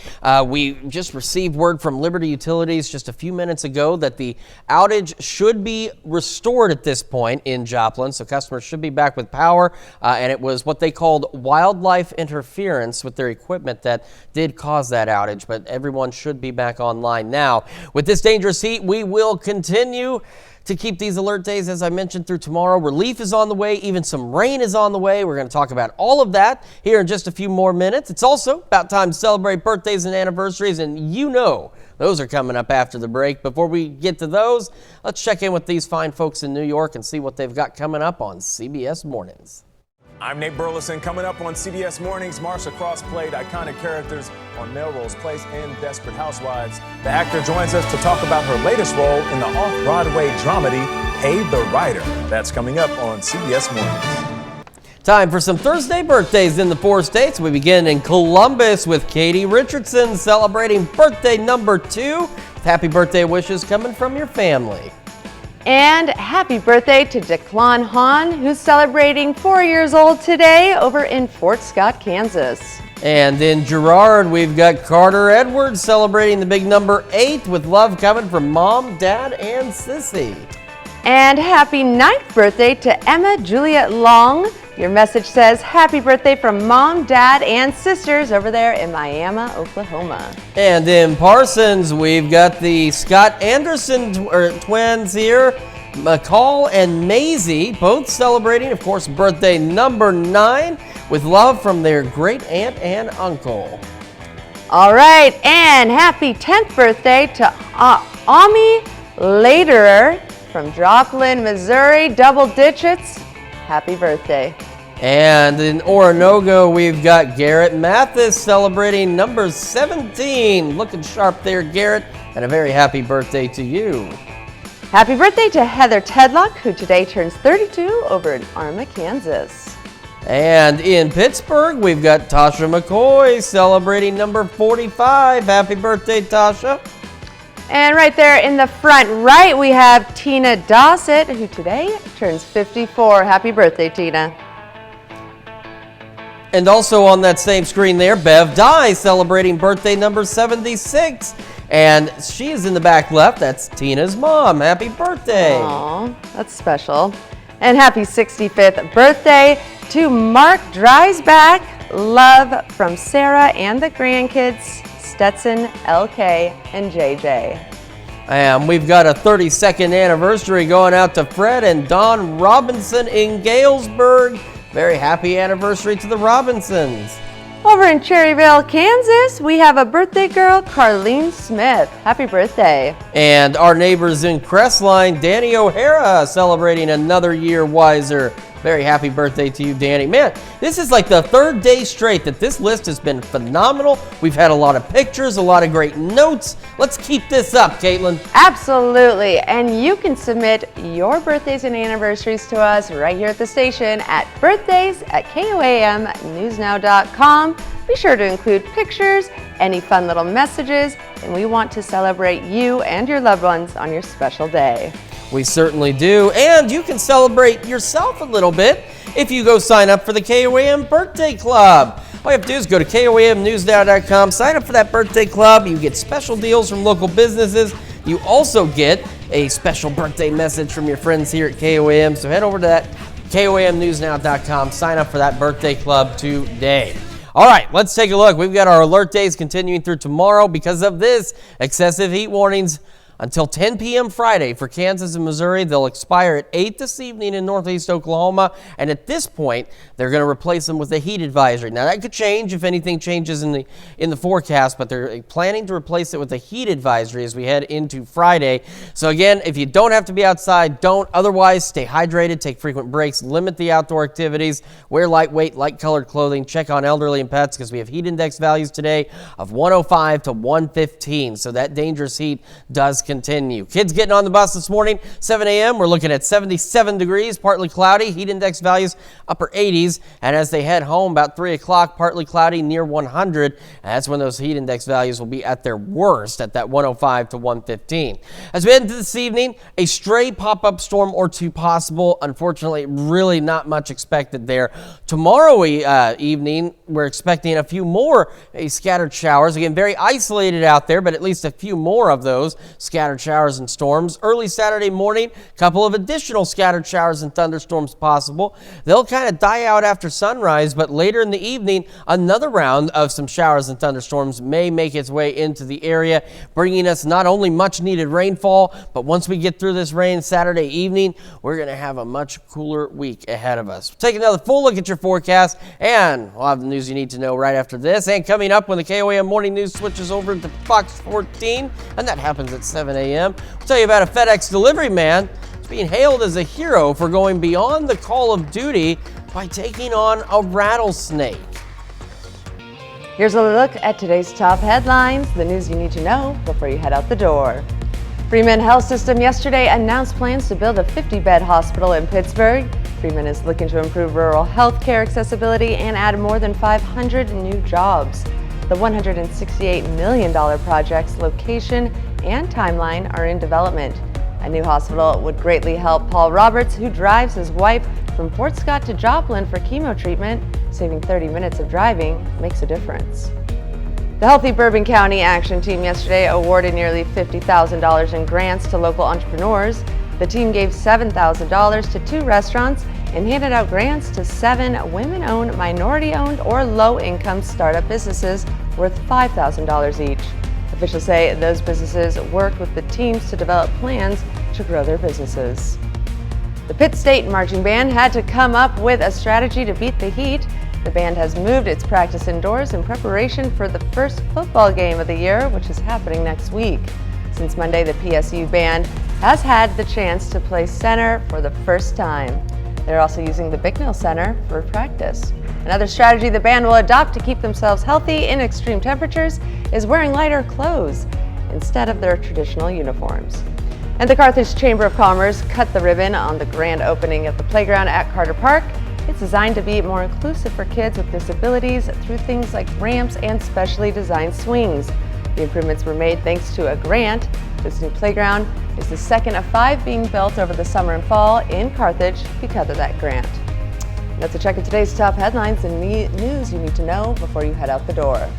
we just received word from Liberty Utilities just a few minutes ago that the outage should be restored at this point in Joplin. So customers should be back with power. And it was what they called wildlife interference with their equipment that did cause that outage. But everyone should be back online now. With this dangerous heat, we will continue to keep these alert days, as I mentioned, through tomorrow. Relief is on the way. Even some rain is on the way. We're going to talk about all of that here in just a few more minutes. It's also about time to celebrate birthdays and anniversaries, and you know those are coming up after the break. Before we get to those, let's check in with these fine folks in New York and see what they've got coming up on CBS Mornings. I'm Nate Burleson. Coming up on CBS Mornings, Marsha Cross played iconic characters on Melrose Place and Desperate Housewives. The actor joins us to talk about her latest role in the off-Broadway dramedy, Hey the Rider. That's coming up on CBS Mornings. Time for some Thursday birthdays in the 4 states. We begin in Columbus with Katie Richardson celebrating birthday number 2. Happy birthday wishes coming from your family. And happy birthday to Declan Hahn, who's celebrating 4 years old today over in Fort Scott, Kansas. And in Girard, we've got Carter Edwards celebrating the big number 8 with love coming from Mom, Dad, and Sissy. And happy 9th birthday to Emma Juliet Long. Your message says, happy birthday from Mom, Dad, and sisters over there in Miami, Oklahoma. And in Parsons, we've got the Scott Anderson twins here, McCall and Maisie, both celebrating, of course, birthday number 9 with love from their great aunt and uncle. All right, and happy 10th birthday to Ami Lederer from Joplin, Missouri, double digits. Happy birthday. And in Oronogo, we've got Garrett Mathis celebrating number 17. Looking sharp there, Garrett, and a very happy birthday to you. Happy birthday to Heather Tedlock, who today turns 32 over in Arma, Kansas. And in Pittsburgh, we've got Tasha McCoy celebrating number 45. Happy birthday, Tasha. And right there in the front right, we have Tina Dossett, who today turns 54. Happy birthday, Tina. And also on that same screen there, Bev Dye celebrating birthday number 76. And she is in the back left. That's Tina's mom. Happy birthday. Aw, that's special. And happy 65th birthday to Mark Dreisbach. Love from Sarah and the grandkids, Stetson, LK, and JJ. And we've got a 32nd anniversary going out to Fred and Dawn Robinson in Galesburg. Very happy anniversary to the Robinsons. Over in Cherryville, Kansas, we have a birthday girl, Carlene Smith. Happy birthday. And our neighbors in Crestline, Danny O'Hara celebrating another year wiser. Very happy birthday to you, Danny. Man, this is like the 3rd day straight that this list has been phenomenal. We've had a lot of pictures, a lot of great notes. Let's keep this up, Caitlin. Absolutely. And you can submit your birthdays and anniversaries to us right here at the station at birthdays@KOAMnewsnow.com. Be sure to include pictures, any fun little messages, and we want to celebrate you and your loved ones on your special day. We certainly do. And you can celebrate yourself a little bit if you go sign up for the KOAM Birthday Club. All you have to do is go to KOAMnewsnow.com, sign up for that birthday club. You get special deals from local businesses. You also get a special birthday message from your friends here at KOAM. So head over to that KOAMnewsnow.com, sign up for that birthday club today. All right, let's take a look. We've got our alert days continuing through tomorrow because of this excessive heat warnings until 10 p.m. Friday for Kansas and Missouri. They'll expire at 8 this evening in northeast Oklahoma. And at this point, they're going to replace them with a heat advisory. Now, that could change if anything changes in the forecast, but they're planning to replace it with a heat advisory as we head into Friday. So again, if you don't have to be outside, don't. Otherwise, stay hydrated, take frequent breaks, limit the outdoor activities, wear lightweight, light-colored clothing, check on elderly and pets because we have heat index values today of 105 to 115. So that dangerous heat does continue. Kids getting on the bus this morning, 7 a.m. We're looking at 77 degrees, partly cloudy, heat index values upper 80s. And as they head home about 3 o'clock, partly cloudy near 100. And that's when those heat index values will be at their worst at that 105 to 115. As we head into this evening, a stray pop-up storm or two possible. Unfortunately, really not much expected there. Tomorrow evening, we're expecting a few more scattered showers. Again, very isolated out there, but at least a few more of those scattered showers and storms. Early Saturday morning, a couple of additional scattered showers and thunderstorms possible. They'll kind of die out after sunrise, but later in the evening, another round of some showers and thunderstorms may make its way into the area, bringing us not only much needed rainfall, but once we get through this rain Saturday evening, we're going to have a much cooler week ahead of us. Take another full look at your forecast, and we'll have the news you need to know right after this. And coming up when the KOAM Morning News switches over to Fox 14, and that happens at 7 a.m. We'll tell you about a FedEx delivery man who's being hailed as a hero for going beyond the call of duty by taking on a rattlesnake. Here's a look at today's top headlines, the news you need to know before you head out the door. Freeman Health System yesterday announced plans to build a 50-bed hospital in Pittsburgh. Freeman is looking to improve rural health care accessibility and add more than 500 new jobs. The $168 million project's location and timeline are in development. A new hospital would greatly help Paul Roberts, who drives his wife from Fort Scott to Joplin for chemo treatment. Saving 30 minutes of driving makes a difference. The Healthy Bourbon County Action Team yesterday awarded nearly $50,000 in grants to local entrepreneurs. The team gave $7,000 to 2 restaurants and handed out grants to 7 women-owned, minority-owned, or low-income startup businesses worth $5,000 each. Officials say those businesses worked with the teams to develop plans to grow their businesses. The Pitt State Marching Band had to come up with a strategy to beat the heat. The band has moved its practice indoors in preparation for the first football game of the year, which is happening next week. Since Monday, the PSU band has had the chance to play center for the first time. They're also using the Bicknell Center for practice. Another strategy the band will adopt to keep themselves healthy in extreme temperatures is wearing lighter clothes instead of their traditional uniforms. And the Carthage Chamber of Commerce cut the ribbon on the grand opening of the playground at Carter Park. It's designed to be more inclusive for kids with disabilities through things like ramps and specially designed swings. The improvements were made thanks to a grant. This new playground is the second of 5 being built over the summer and fall in Carthage because of that grant. That's a check of today's top headlines and news you need to know before you head out the door.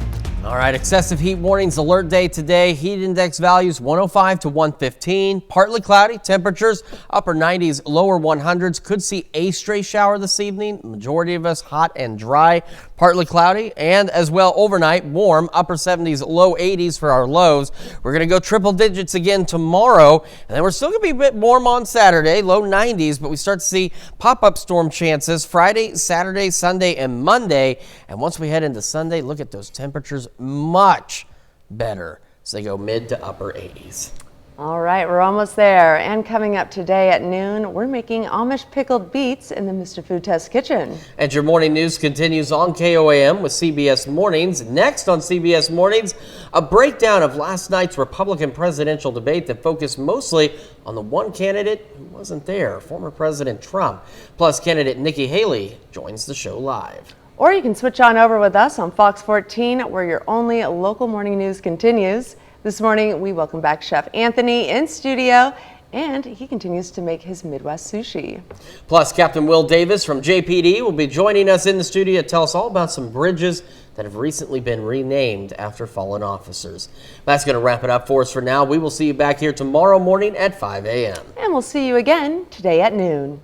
All right, excessive heat warnings alert day today. Heat index values 105 to 115. Partly cloudy, temperatures upper 90s, lower 100s. Could see a stray shower this evening. Majority of us hot and dry. Partly cloudy and as well overnight warm, upper 70s, low 80s for our lows. We're going to go triple digits again tomorrow, and then we're still going to be a bit warm on Saturday, low 90s, but we start to see pop-up storm chances Friday, Saturday, Sunday, and Monday. And once we head into Sunday, look at those temperatures, much better. So they go mid to upper 80s. All right, we're almost there. And coming up today at noon, we're making Amish pickled beets in the Mr. Food Test kitchen. And your morning news continues on KOAM with CBS Mornings. Next on CBS Mornings, a breakdown of last night's Republican presidential debate that focused mostly on the one candidate who wasn't there, former President Trump. Plus, candidate Nikki Haley joins the show live. Or you can switch on over with us on Fox 14, where your only local morning news continues. This morning, we welcome back Chef Anthony in studio, and he continues to make his Midwest sushi. Plus, Captain Will Davis from JPD will be joining us in the studio to tell us all about some bridges that have recently been renamed after fallen officers. That's going to wrap it up for us for now. We will see you back here tomorrow morning at 5 a.m. And we'll see you again today at noon.